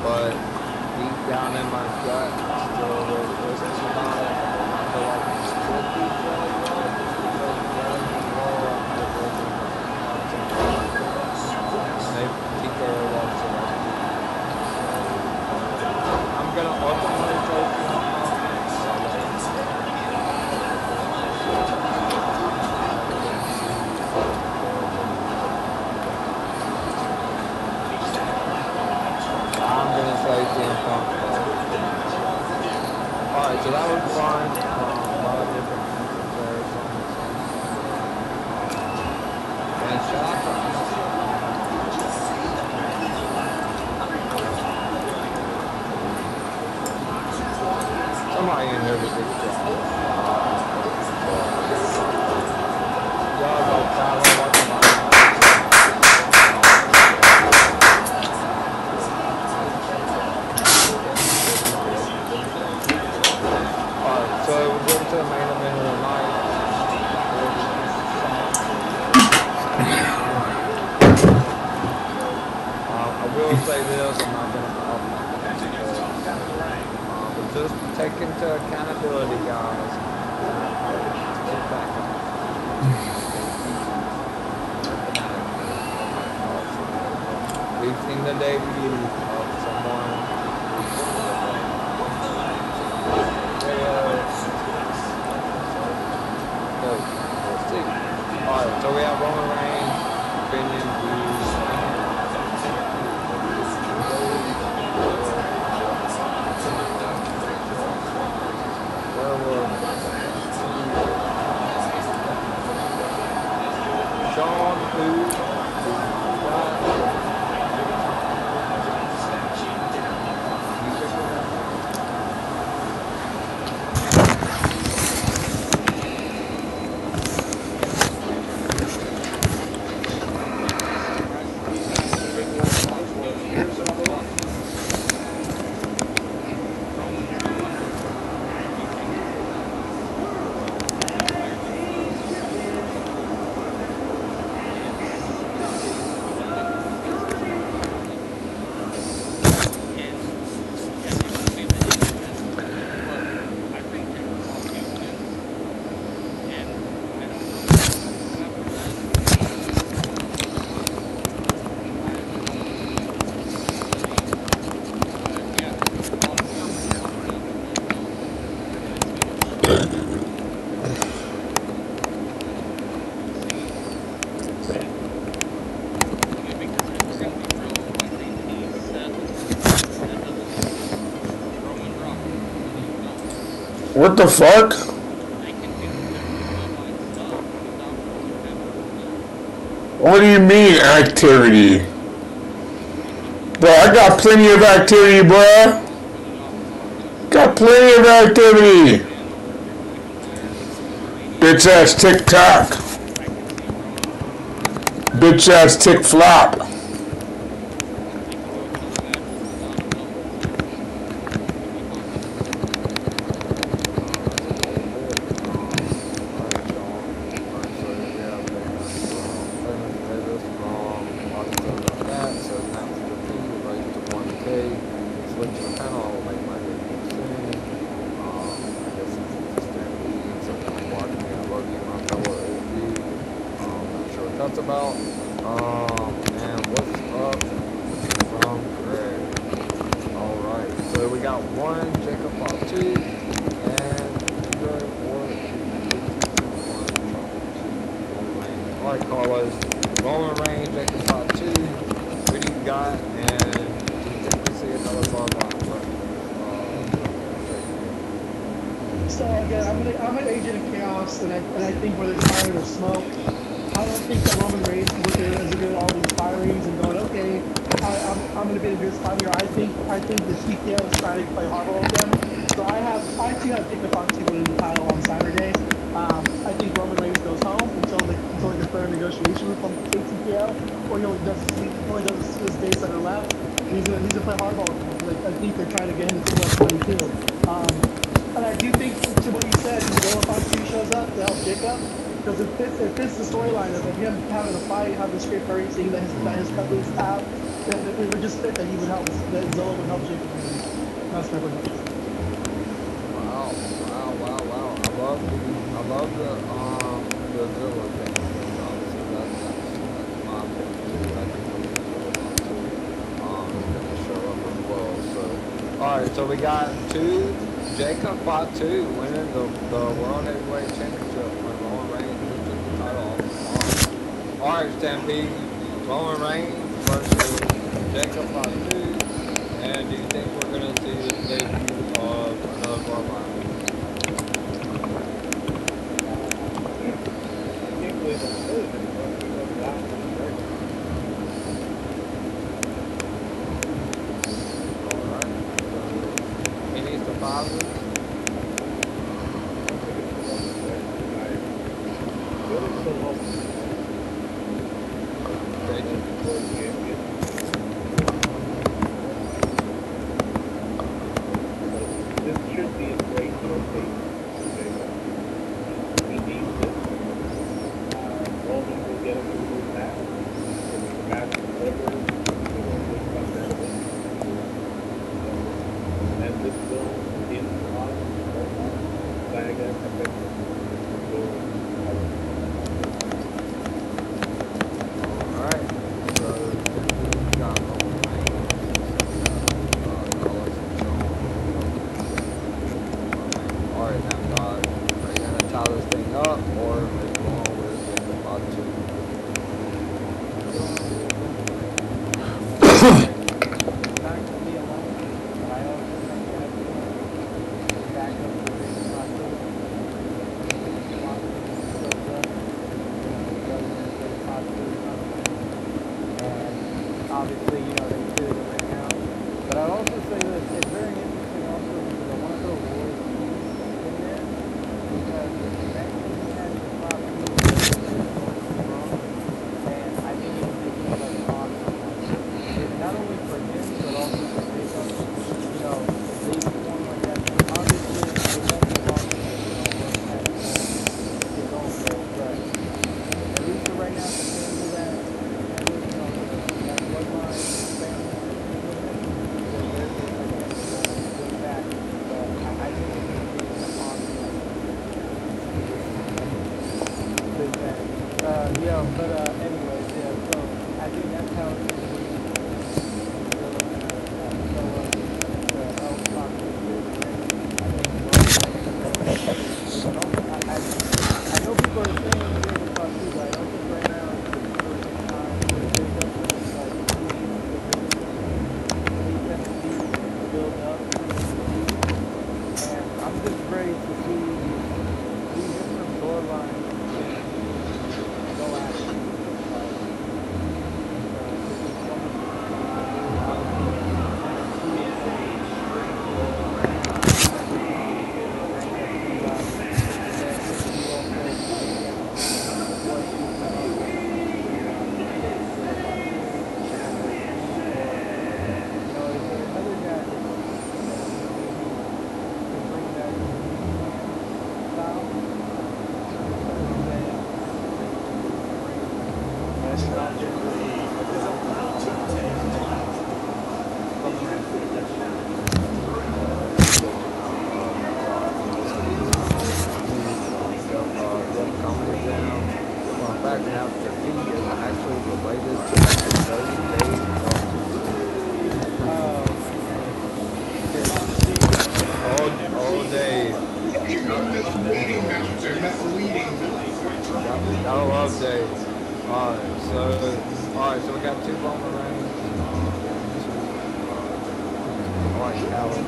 Speaker 1: but deep down in my gut, still a little twisted about it. I feel like it could be really good. Maybe TKO loves it. I'm gonna ultimately take Alright, so that was fun. A lot of different answers there. And shot. Somebody in here did a good job. Y'all go follow what's my So we're going to the main event of the night. I will say this, I'm not going to but just take into accountability, guys. Get back up. We've seen the debut of someone. Alright, so we have Roman Reigns, opinion, views. Where were Sean, who?
Speaker 4: What the fuck?
Speaker 3: I can do certain stuff without having
Speaker 4: What do you mean activity? Bro, I got plenty of activity, bro. Got plenty of activity. Bitch ass TikTok. Bitch ass tick flop.
Speaker 1: That's about. And what's up from Greg? Alright, so we got one, Jacob Pop 2, and Greg Alright, Carlos. Rolling range, Jacob Pop 2, what do you got? And do you think we see another bar line?
Speaker 2: So again, I'm an agent of chaos, and I think where there's fire, there's smoke. I don't think that Roman Reigns is looking at all these firings and going, okay, I'm going to be in a good spot here. I think the TKO is trying to play hardball with them. So I see how Jacob Fox winning the title on Saturday. I think Roman Reigns goes home until they get further negotiation with TKO, or he only does his days that are left. He's gonna play hardball with them. Like, I think they're trying to get him to 22. And I do think, to what you said, Jacob Fox shows up to help Jacob. Because it fits the storyline of him having a fight, having a straight party, seeing that his companies have, then it would just fit that he would help, that Zilla would help Jacob. That's my prediction.
Speaker 1: Wow. I love the Zilla thing. Obviously, that's my opinion too. I think it's gonna show up as well. So, alright, so we got Jacob Bot 2 winning the World Heavyweight Championship when Roman Reigns took the title off. Alright, Stampede, Roman Reigns versus Jacob Bot 2. And do you think we're going to see the debut of another bloodline? Alright, so any surprises?
Speaker 3: This should be a great rotation. He needs it. Roman will get him through his match. If the match delivers, he will win by that win. And this will in on Saga effect.
Speaker 1: Alright, so we got Roman Reigns, Carlos and Sean. Alright, now God, are you going to tie this thing up, or are you going with Jacob Bot 2?
Speaker 8: Obviously, they did it right now. But I'd also say that it's very interesting also because I want to throw Roy's in there because the connection he has with Bob Lee is strong. And I think it's like awesome. It's not only for him, but also for Jacob. If they perform like that, obviously they won't be long to his own goal. But at least for right now, to handle that, that bloodline family, back. But I think it's going to be an awesome big thing. Anyways, so I think that's how it's going to be. I know people are saying Jacob Fox too, but I don't think right now is the first time where Jacob is like build up, and I'm just ready to
Speaker 1: he is actually related to the 30 days
Speaker 8: Oh,
Speaker 1: all Dave.
Speaker 6: Misleading Meltzer, misleading Meltzer.
Speaker 1: I love Dave. Alright, so we got two Bowman rings. Alright, Calvin,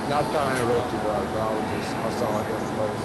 Speaker 1: not trying to interrupt you, bro. I saw it in post.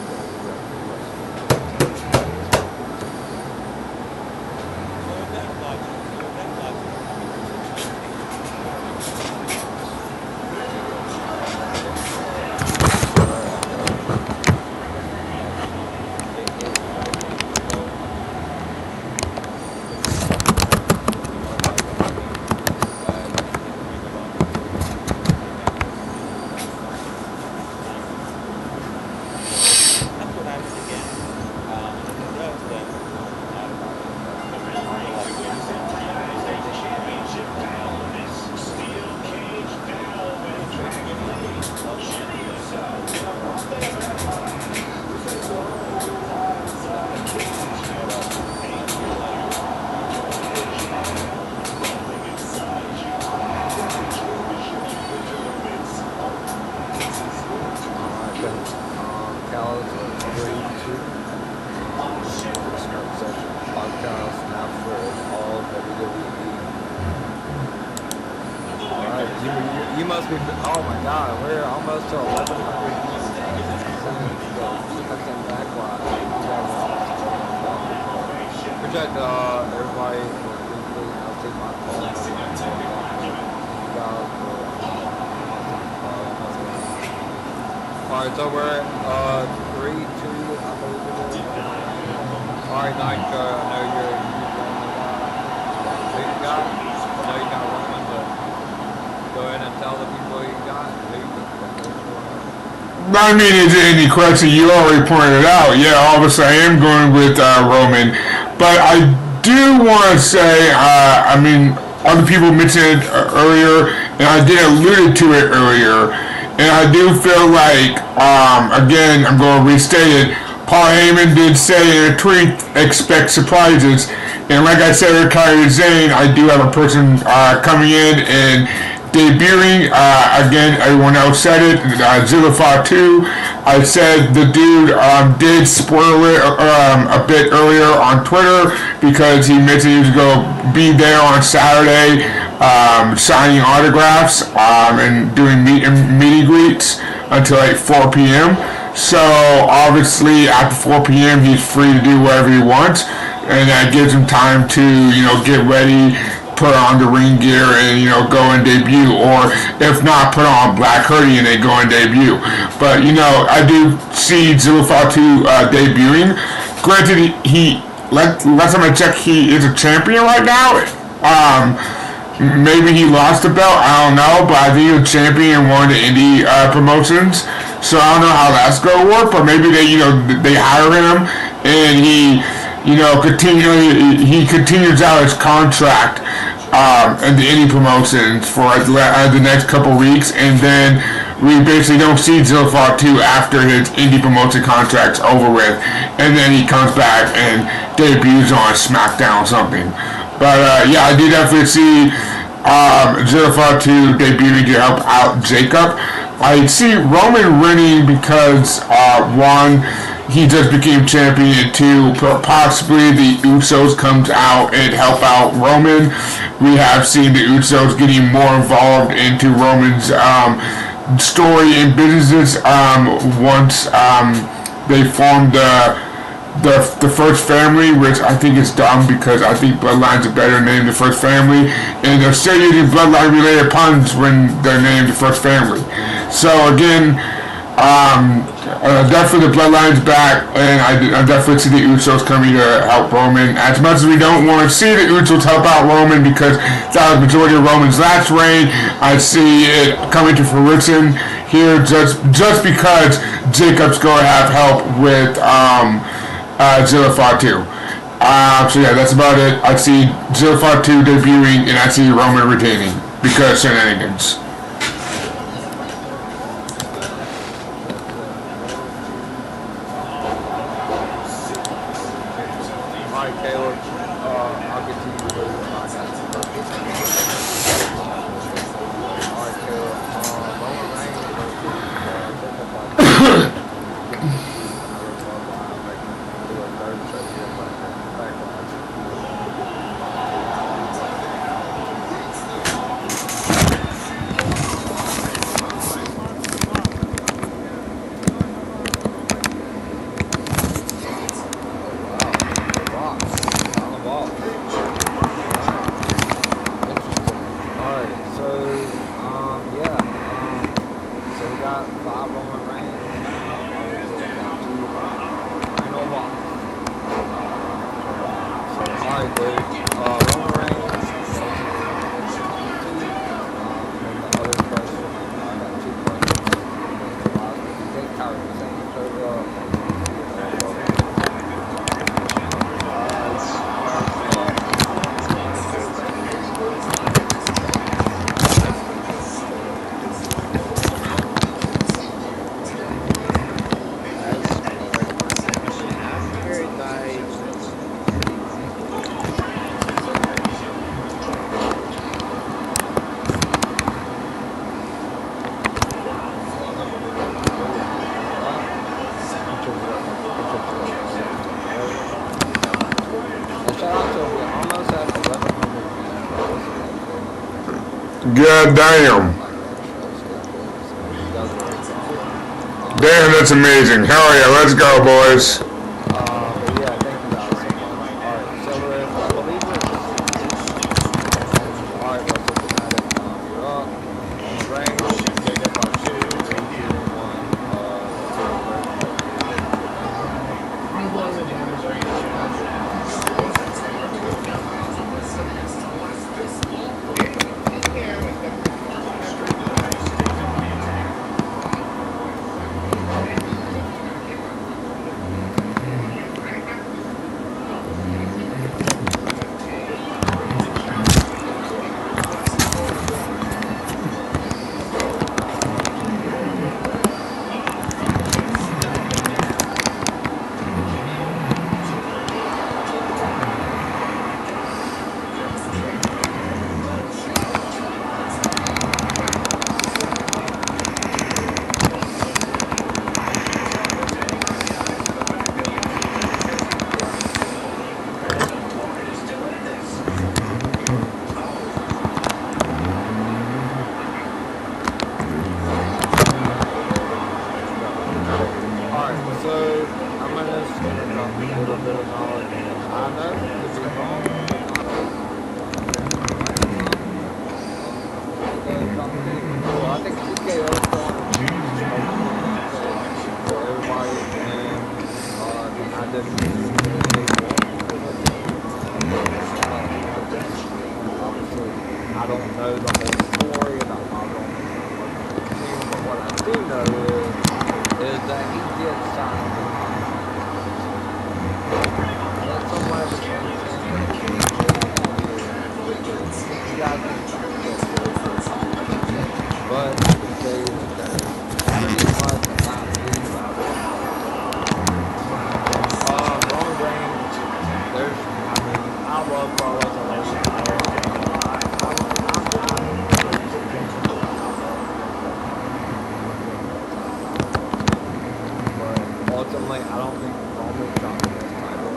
Speaker 1: You must be. Oh my God, we're almost to 1,100 Backlash. Appreciate everybody. I'll take my phone. Alright, so we're at 3, 2, I believe it is. Alright, Nike, I know you're who you got? I know you got one to go ahead and tell the people you got.
Speaker 4: I mean, is it any question? You already pointed it out. Yeah, obviously I am going with Roman. But I do want to say, I mean, other people mentioned it earlier, and I did allude to it earlier. And I do feel like, again, I'm going to restate it. Paul Heyman did say in a tweet, expect surprises. And like I said, Kyrie Zane, I do have a person coming in and debuting. Again, everyone else said it. Zillifa 2. I said the dude did spoil it a bit earlier on Twitter because he mentioned he was going to be there on Saturday signing autographs and doing meet and greets until like 4 p.m. So obviously after 4 p.m. he's free to do whatever he wants, and that gives him time to get ready, put on the ring gear, and go and debut, or if not, put on black hoodie and then go and debut. But I do see Zillifa 2 debuting. Granted, he last time I checked, he is a champion right now. maybe he lost the belt. I don't know, but I think he was champion in one of the indie promotions. So I don't know how that's gonna work, but maybe they hire him and he continues out his contract in the indie promotions for the next couple weeks, and then we basically don't see Zilfar 2 after his indie promotion contract's over with, and then he comes back and debuts on SmackDown or something. But yeah, I do definitely see Zilfar 2 debuting to help out Jacob. I see Roman winning because one, he just became champion, and two, possibly the Usos comes out and help out Roman. We have seen the Usos getting more involved into Roman's story and businesses once they formed the first family, which I think is dumb because I think Bloodline's a better name, the first family, and they're still using Bloodline related puns when they're named the first family. So again, definitely the Bloodline's back, and I definitely see the Usos coming to help Roman. As much as we don't want to see the Usos help out Roman because that was the majority of Roman's last reign, I see it coming to fruition here just because Jacob's going to have help with Zilfar 2. So yeah, that's about it. I see Zilfar 2 debuting, and I see Roman retaining because shenanigans.
Speaker 1: Alright, Caleb. I'll get to you later. Alright, Caleb. Roman Reigns
Speaker 4: God damn. Damn, that's amazing. Hell yeah, let's go, boys.
Speaker 1: yeah, thank you guys so much. Alright, so I believe it's alright, let's look at it. You're up. Range, take it by 2, 3, 2, 1. is that he did sign a good contract. And it's somewhere between 10 and 15 years. You guys can start it. But I can tell you that there's pretty much about me about Roman Reigns, I mean, I love Carlos. I love his I'm really sticking with I love but ultimately, I don't think Roman dropping this title.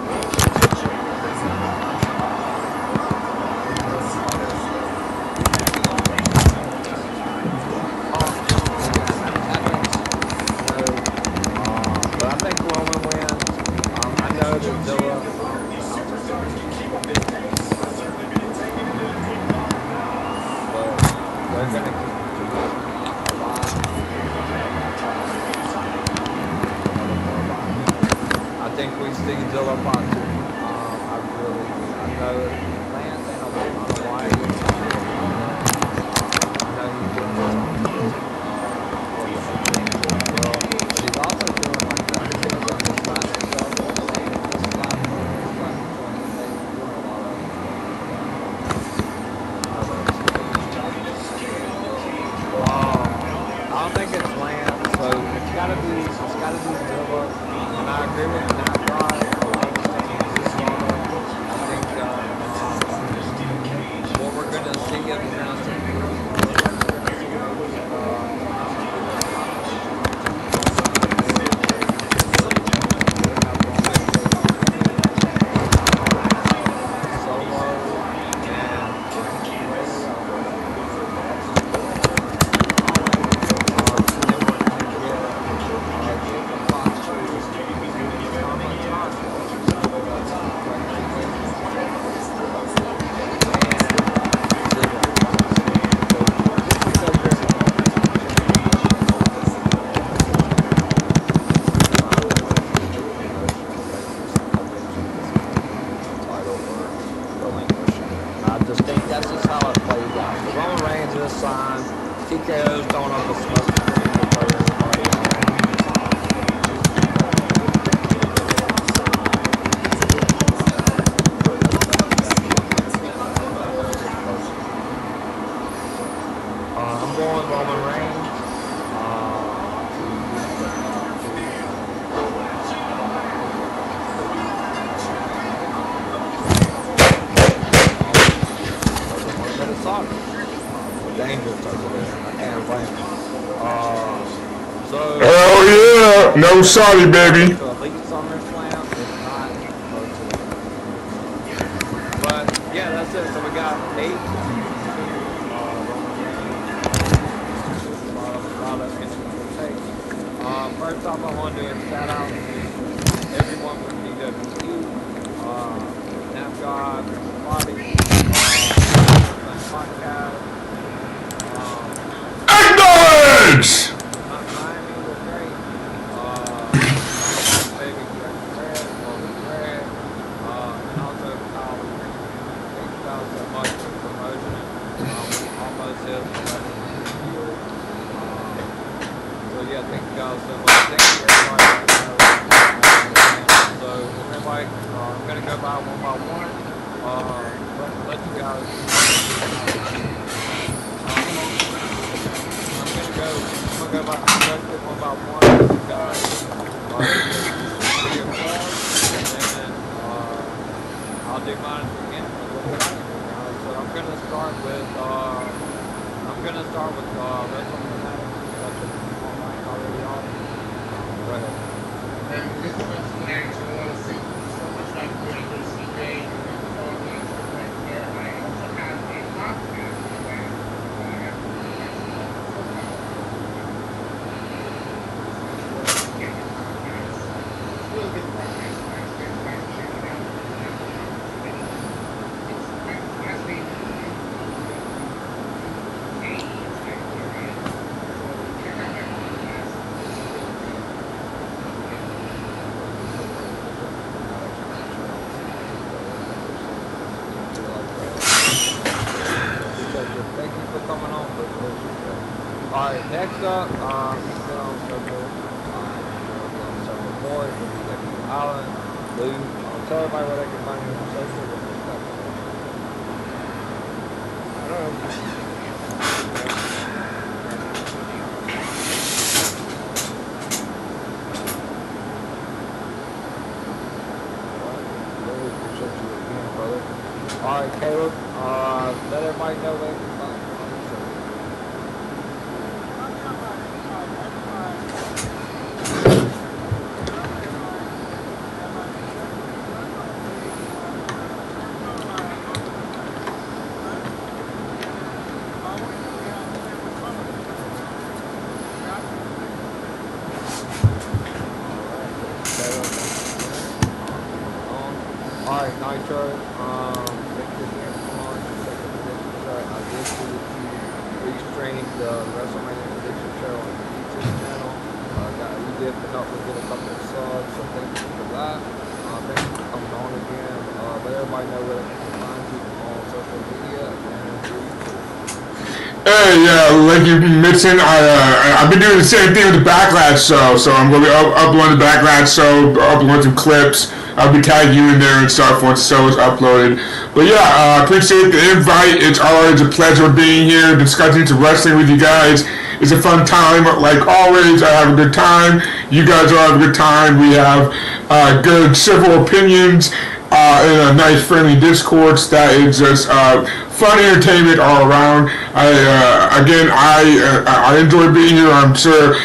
Speaker 1: But I think Roman wins. I know that Zilla also but they're going to keep alive. I think we see Zilla pop too. I know Lance ain't on Hawaii. I know he's doing this but he's also doing like that. I don't think it's Lance, so it's gotta be Zilla. And I agree with that guy. I think what we're gonna see in the next I just think that's just how it plays out. The Roman Reigns is signed. TKO's throwing up the smoke screen to play everybody I'm going Roman Reigns. Dangerous over there. I can't blame him. So
Speaker 4: Hell yeah! No sorry, baby.
Speaker 1: to at least SummerSlam, if not close to it. But yeah, that's it. So we got 8. First off, I want to do a shout out to everyone from DWU, NAPGOD, Body, podcast.
Speaker 4: Acknowledge!
Speaker 1: Miami was great. Baby Greg, Greg, and also Kyle. Thank you guys so much for the promotion. Almost hit 11 years. So yeah, thank you guys so much. Thank you everybody. So everybody, I'm gonna go by one. Let you guys. I'm gonna go by one by one. You guys, video calls, and then I'll do mine again. So I'm gonna start with WrestleMania. Already on. Go ahead.
Speaker 6: And this was next. I want to see so much like doing this eBay and all these right there. I also have a podcast where I have really good podcast. Guys, check it out. It's last name. Check out that podcast.
Speaker 1: Thank you for coming on. Alright, next up, he's been on so good. more. It's going to be next Island, Lou. Tell everybody where they can find you on social and stuff. Really appreciate you again, brother. All right, Caleb. Let everybody know where they can find you on social. Alright, Nitro, make sure you come on to second prediction show. I did see that you restreamed the WrestleMania prediction show on the YouTube channel. You did help me get a couple of subs, so thank you for that. Thank you for coming on again. Let everybody know where they can find you on social media and through YouTube.
Speaker 4: Hey, like you mentioned, I've been doing the same thing with the Backlash show, so I'm going to be uploading the Backlash show, uploading some clips. I'll be tagging you in there and stuff once the show is uploaded. But yeah, I appreciate the invite. It's always a pleasure being here, discussing some wrestling with you guys. It's a fun time. Like always, I have a good time. You guys all have a good time. We have good civil opinions and a nice friendly discourse that is just fun entertainment all around. I enjoy being here. I'm sure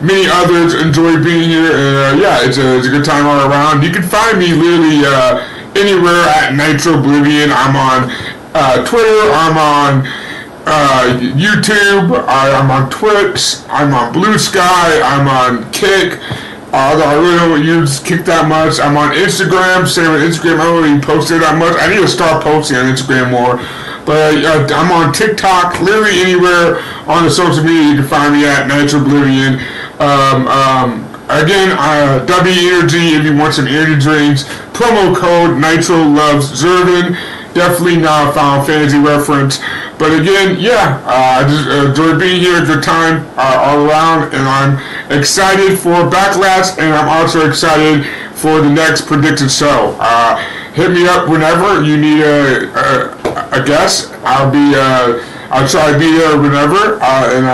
Speaker 4: many others enjoy being here, and yeah, it's a good time all around. You can find me literally anywhere at Nitro Oblivion. I'm on Twitter. I'm on YouTube. I'm on Twitch. I'm on Blue Sky. I'm on Kick. Although I really don't use Kick that much. I'm on Instagram. Same with Instagram. I don't really post it that much. I need to start posting on Instagram more. But I'm on TikTok. Literally anywhere on the social media you can find me at Nitro Oblivion. Again, W Energy if you want some energy drinks. Promo code Nitro Loves Zervin. Definitely not a Final Fantasy reference. But again, yeah, I just enjoy being here. Good time all around, and I'm excited for Backlash, and I'm also excited for the next predicted show. Hit me up whenever you need a guest. I'll try to be there whenever.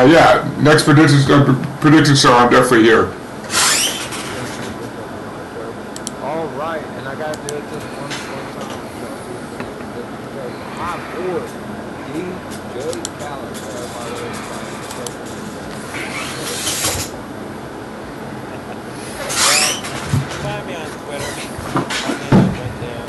Speaker 4: Yeah, next predicted show, I'm definitely here.
Speaker 1: All right, and I gotta do it just one time. My boy, DJ Khaled.
Speaker 3: Find me on Twitter. My name is right there.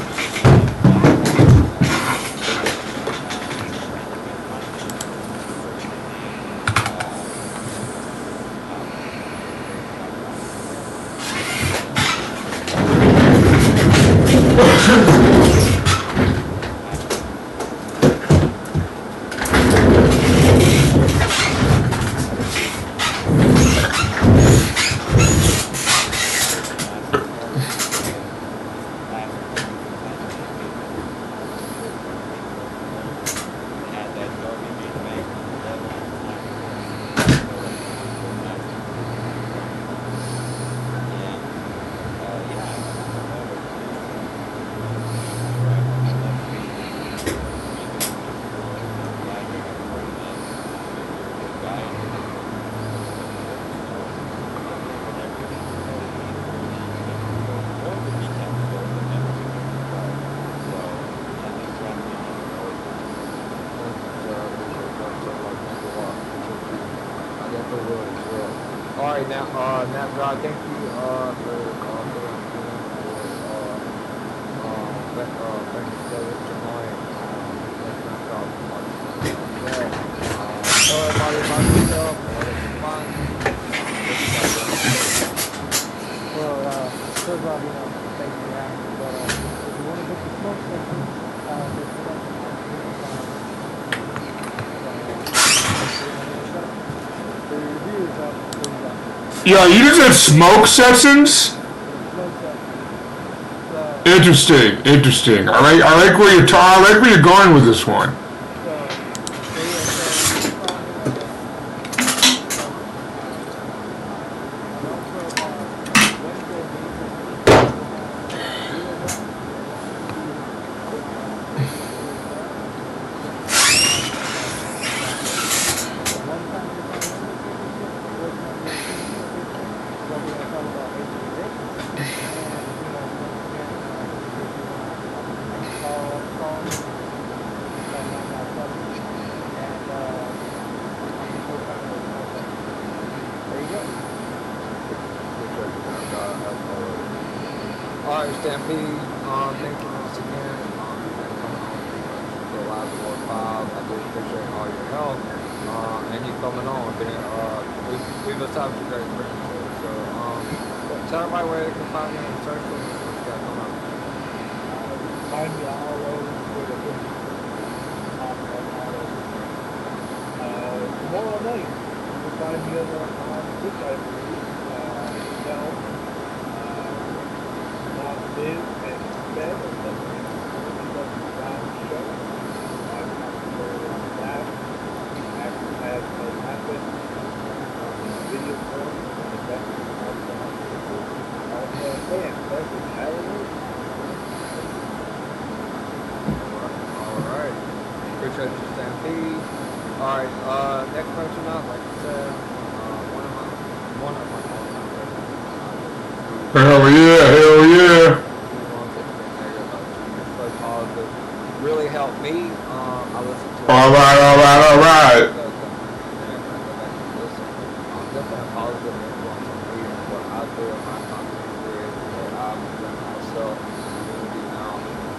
Speaker 1: All right, now, God, thank you for thank you for tonight. Let's not talk tell everybody about yourself and what it's fun.
Speaker 8: Well, first off, thank you for having me. But if you want to get the smoke section, the reviews up.
Speaker 4: Yeah, you just said smoke sessions? Interesting. I like where you're going with this one.
Speaker 1: All right, Stampede. Thank you once again for coming on the Live War 5. I do appreciate all your help and you coming on. We've established a great friendship. So tell everybody where they can find you on social and what you got going on.
Speaker 2: Find me all over Twitter. Tomorrow night, you can find me over on Twitch, I believe. Myself, Bob Biz, and Ben, or something. Show. I'm that. Actually has no happen. Video form, and the best also, that's a challenge.
Speaker 1: All right. Appreciate you, Stampede. All right. Next person up, like I said, one of my all-time favorites.
Speaker 4: Hell yeah, hell yeah.
Speaker 1: So positive. Really helped me. I listened to.
Speaker 4: All right.
Speaker 1: Definitely a positive influence on me and what I do in my content creation, what I'm doing myself in the community now.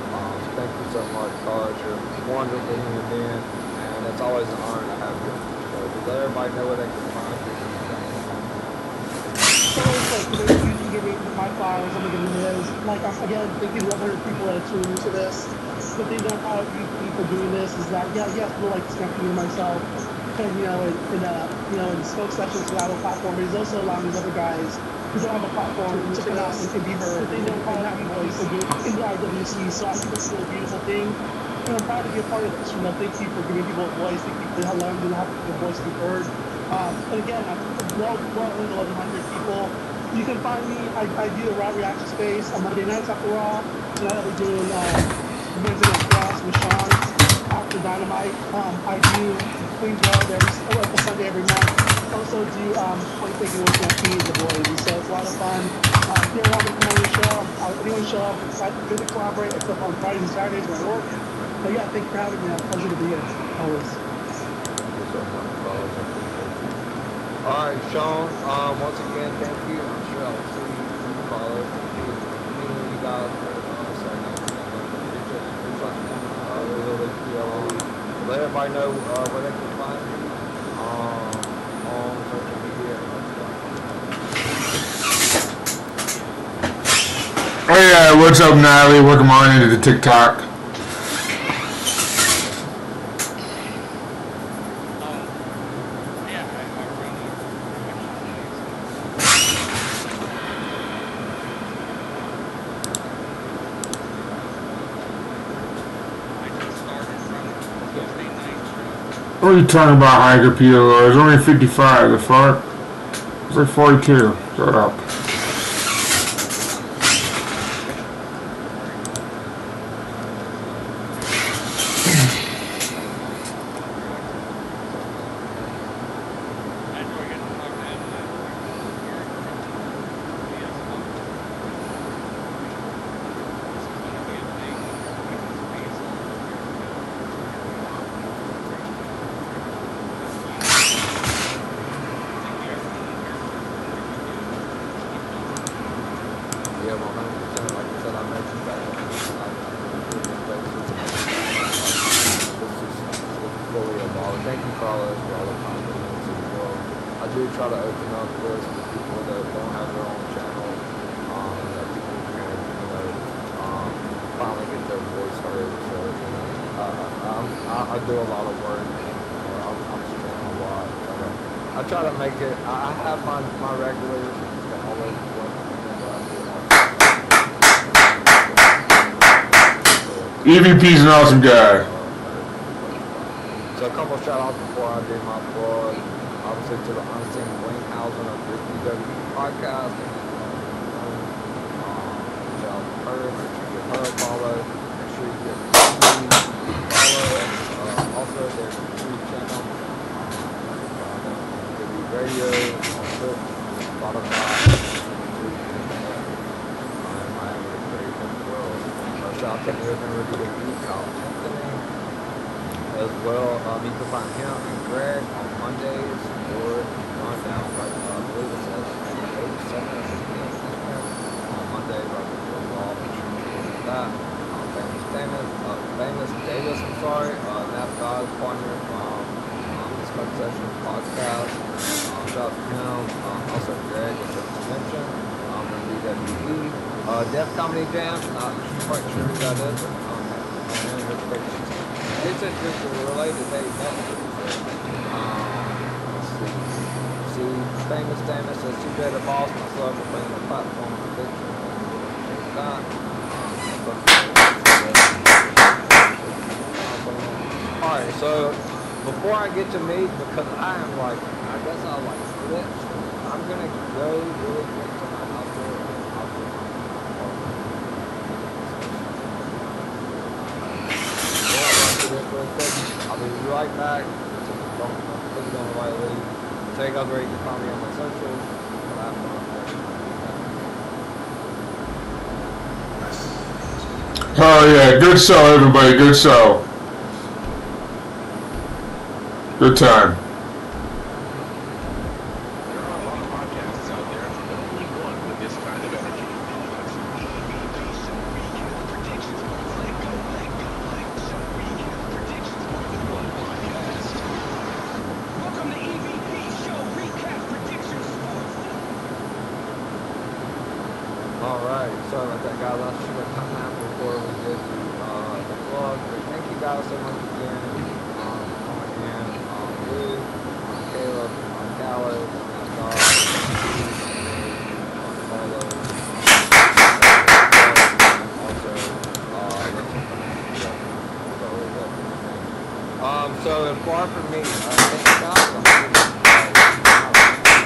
Speaker 1: So thank you so much, Carl. You're a wonderful human being, and it's always an honor to have you on the show. Does everybody know where they can find you?
Speaker 2: So it's like, you can give me my flowers, I'm gonna give you his. Like, again, thank you to 100 people that are tuning into this. The thing that how you people doing this is that, yeah, people like Stephanie and myself, and, in smoke sessions without a platform, but he's also allowing these other guys who don't have a platform to come out and be heard. They don't have a voice in the IWC, so I think this is a beautiful thing. And I'm proud to be a part of this. Thank you for giving people a voice. Thank you for allowing them to have their voice be heard. And again, I'm well over 1,100 people. You can find me. I do a Raw reaction space on Monday nights after Raw. Tonight I'll be doing Wednesday Night Cross with Sean after Dynamite. I do Queen's Road every Sunday every month. Also do Point Taking with Stampede the boys. So it's a lot of fun. If you're having to come on the show, anyone show up, excited to collaborate, except on Fridays and Saturdays when I work. But yeah, thank you for having me. It's a pleasure to be here. Always.
Speaker 1: All right, Sean. Once again, thank you. I'm sure I'll see you follow you guys. Let everybody know where they can find you on social media.
Speaker 4: Oh yeah, what's up, Natalie? Welcome on into the TikTok. What are you talking about, Hiker PLO? It's only 55, the fuck? It's like 42. Shut up.
Speaker 1: Yeah, 100%. Like I said, I mentioned that. This is fully evolved. Thank you, Carlos, for all the compliments in the world. I do try to open up this to people that don't have their own channel, that people can, finally get their voice heard. So, I do a lot of work. I'm streaming a lot. I try to make it. I have my regulars that always work.
Speaker 4: EVP's an awesome guy.
Speaker 1: So a couple shout outs before I do my plug. Obviously to the Unseen Winghausen of the WWE podcast. Shout out to her. Make sure you give her a follow. Make sure you give me a follow. Also there's a YouTube channel. WWE Radio on Twitch, Spotify, shout out to American Review Anthony as well. You can find him and Greg on Mondays or Rundown, right? I believe it's at 8 or 7 on Monday, right before Raw. Jam, also Greg with the convention, and WWE. Def Comedy Jam, not quite sure who that is, but it's just related to let's see, Famous Damus says, too bad the boss myself will bring the platform to picture. Alright, so before I get to me, because I am like, I guess I'll like glitch, I'm gonna go really quick to my outdoor. I'll be right back. Don't put it on the right lead. So you guys ready to find me on my socials.
Speaker 4: Oh yeah, good show, everybody. Good show. Good time.
Speaker 5: There are a lot of podcasts out there, but only one with this kind of energy. Welcome to EVP Show Recap Predictions Sports.
Speaker 1: Alright, sorry about that, guys. I should have come out before we did the vlog. But thank you guys so much again. Coming in. Lou, Caleb, Khaled, Carlo, so as far from me, thank you guys. I'm gonna give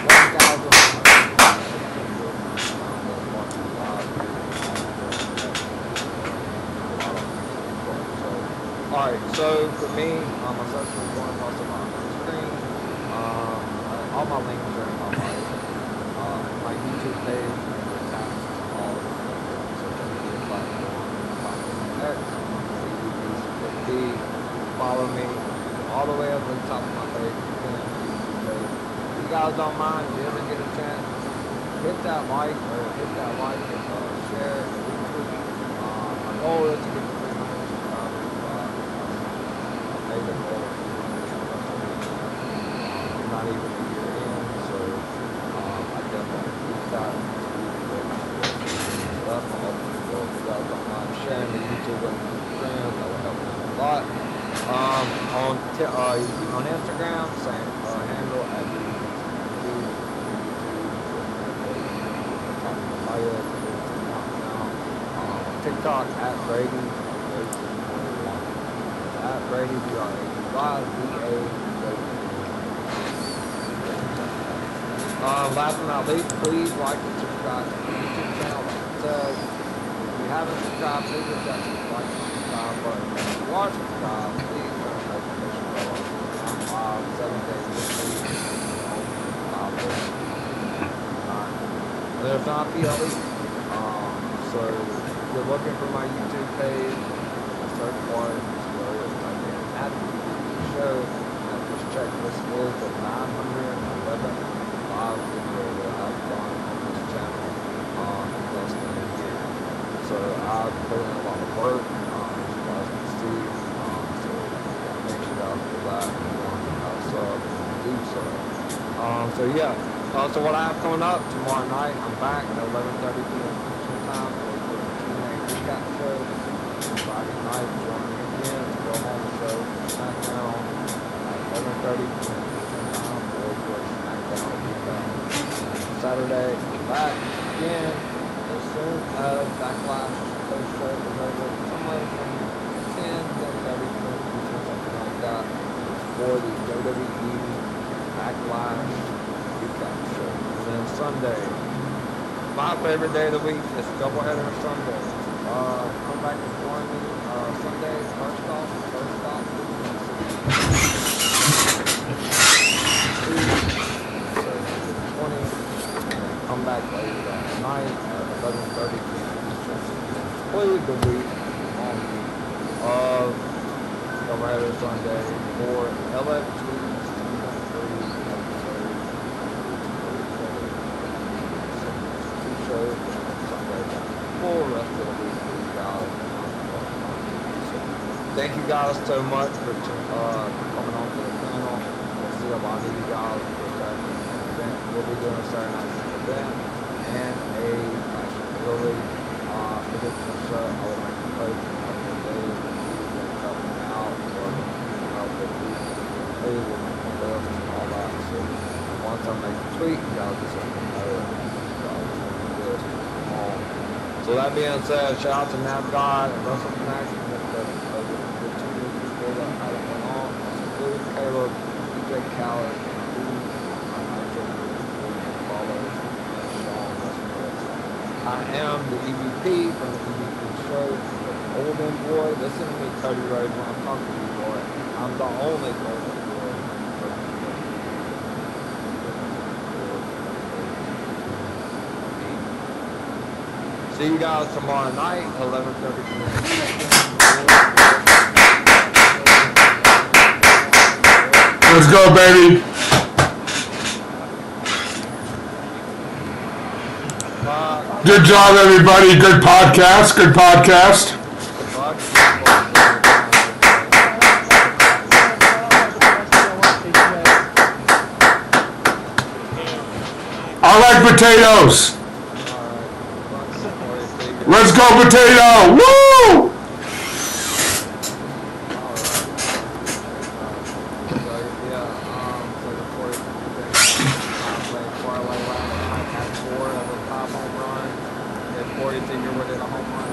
Speaker 1: 1,000. Alright, so for me, my social is going across the bottom of the screen. All my links are in my YouTube page, attached to all of the social media platforms, X, follow me all the way up to the top of my page. If you guys don't mind, if you ever get a chance, hit that like and share. My goal is to get to 300 subscribers. I'm not even a year in, so I definitely keep that. So that's my ultimate goal. If you guys don't mind sharing the YouTube with your friends, that would help me a lot. On Instagram, same handle at TikTok at Brady. At Brady BRADY. Last but not least, please like and subscribe to the YouTube channel. Like I said, if you haven't subscribed, please hit that like and subscribe button. If you are subscribed, please turn the notification bell on. I'm live 7 days a week. There's not PLE. So if you're looking for my YouTube page, search for it. At the show, and just check this list of 911 live videos that I've done on this channel in less than a year. So I've put in a lot of work, as you guys can see. So make sure you guys do that if you want to sub and do so. So yeah. So what I have coming up tomorrow night, I'm back at 11:30 p.m. Eastern time for the Q&A recap show. Friday night, join me again to go home show SmackDown at 11:30 p.m. Eastern time for the SmackDown recap. Saturday, I'm back again as soon as Backlash post show is over, somewhere from 10 to 30 p.m. Eastern, something like that, for the WWE Backlash recap show. And then Sunday, my favorite day of the week is doubleheader Sunday. Come back and join me Sunday, first off, 20, and come back later that night at 11:30 p.m. Please the week on me. Doubleheader Sunday for LFG season 3 episode. Shows Sunday, full rest of the week for you guys. Thank you guys so much for coming on to the channel. We'll see a lot of you guys for that event. we'll be doing a Saturday night event and a really prediction show. I would like to play for a couple of days and help them out or help with the hey, we'll make a list and all that. So once I make a tweet, you guys just let me know this. So that being said, shout out to Nav God and Russell Connection that the 2 weeks before that had it went on. Including Caleb, DJ Khaled, I am the EVP from the EVP show. Golden Boy, listen to me, Cody Rhodes, when I'm talking to you, boy. I'm the only Golden Boy. See you guys tomorrow night, 11:30 p.m.
Speaker 4: Let's go, baby. Good job, everybody. Good podcast. Good podcast. I like potatoes. Let's go, potato. Woo!
Speaker 1: Figure what did a home run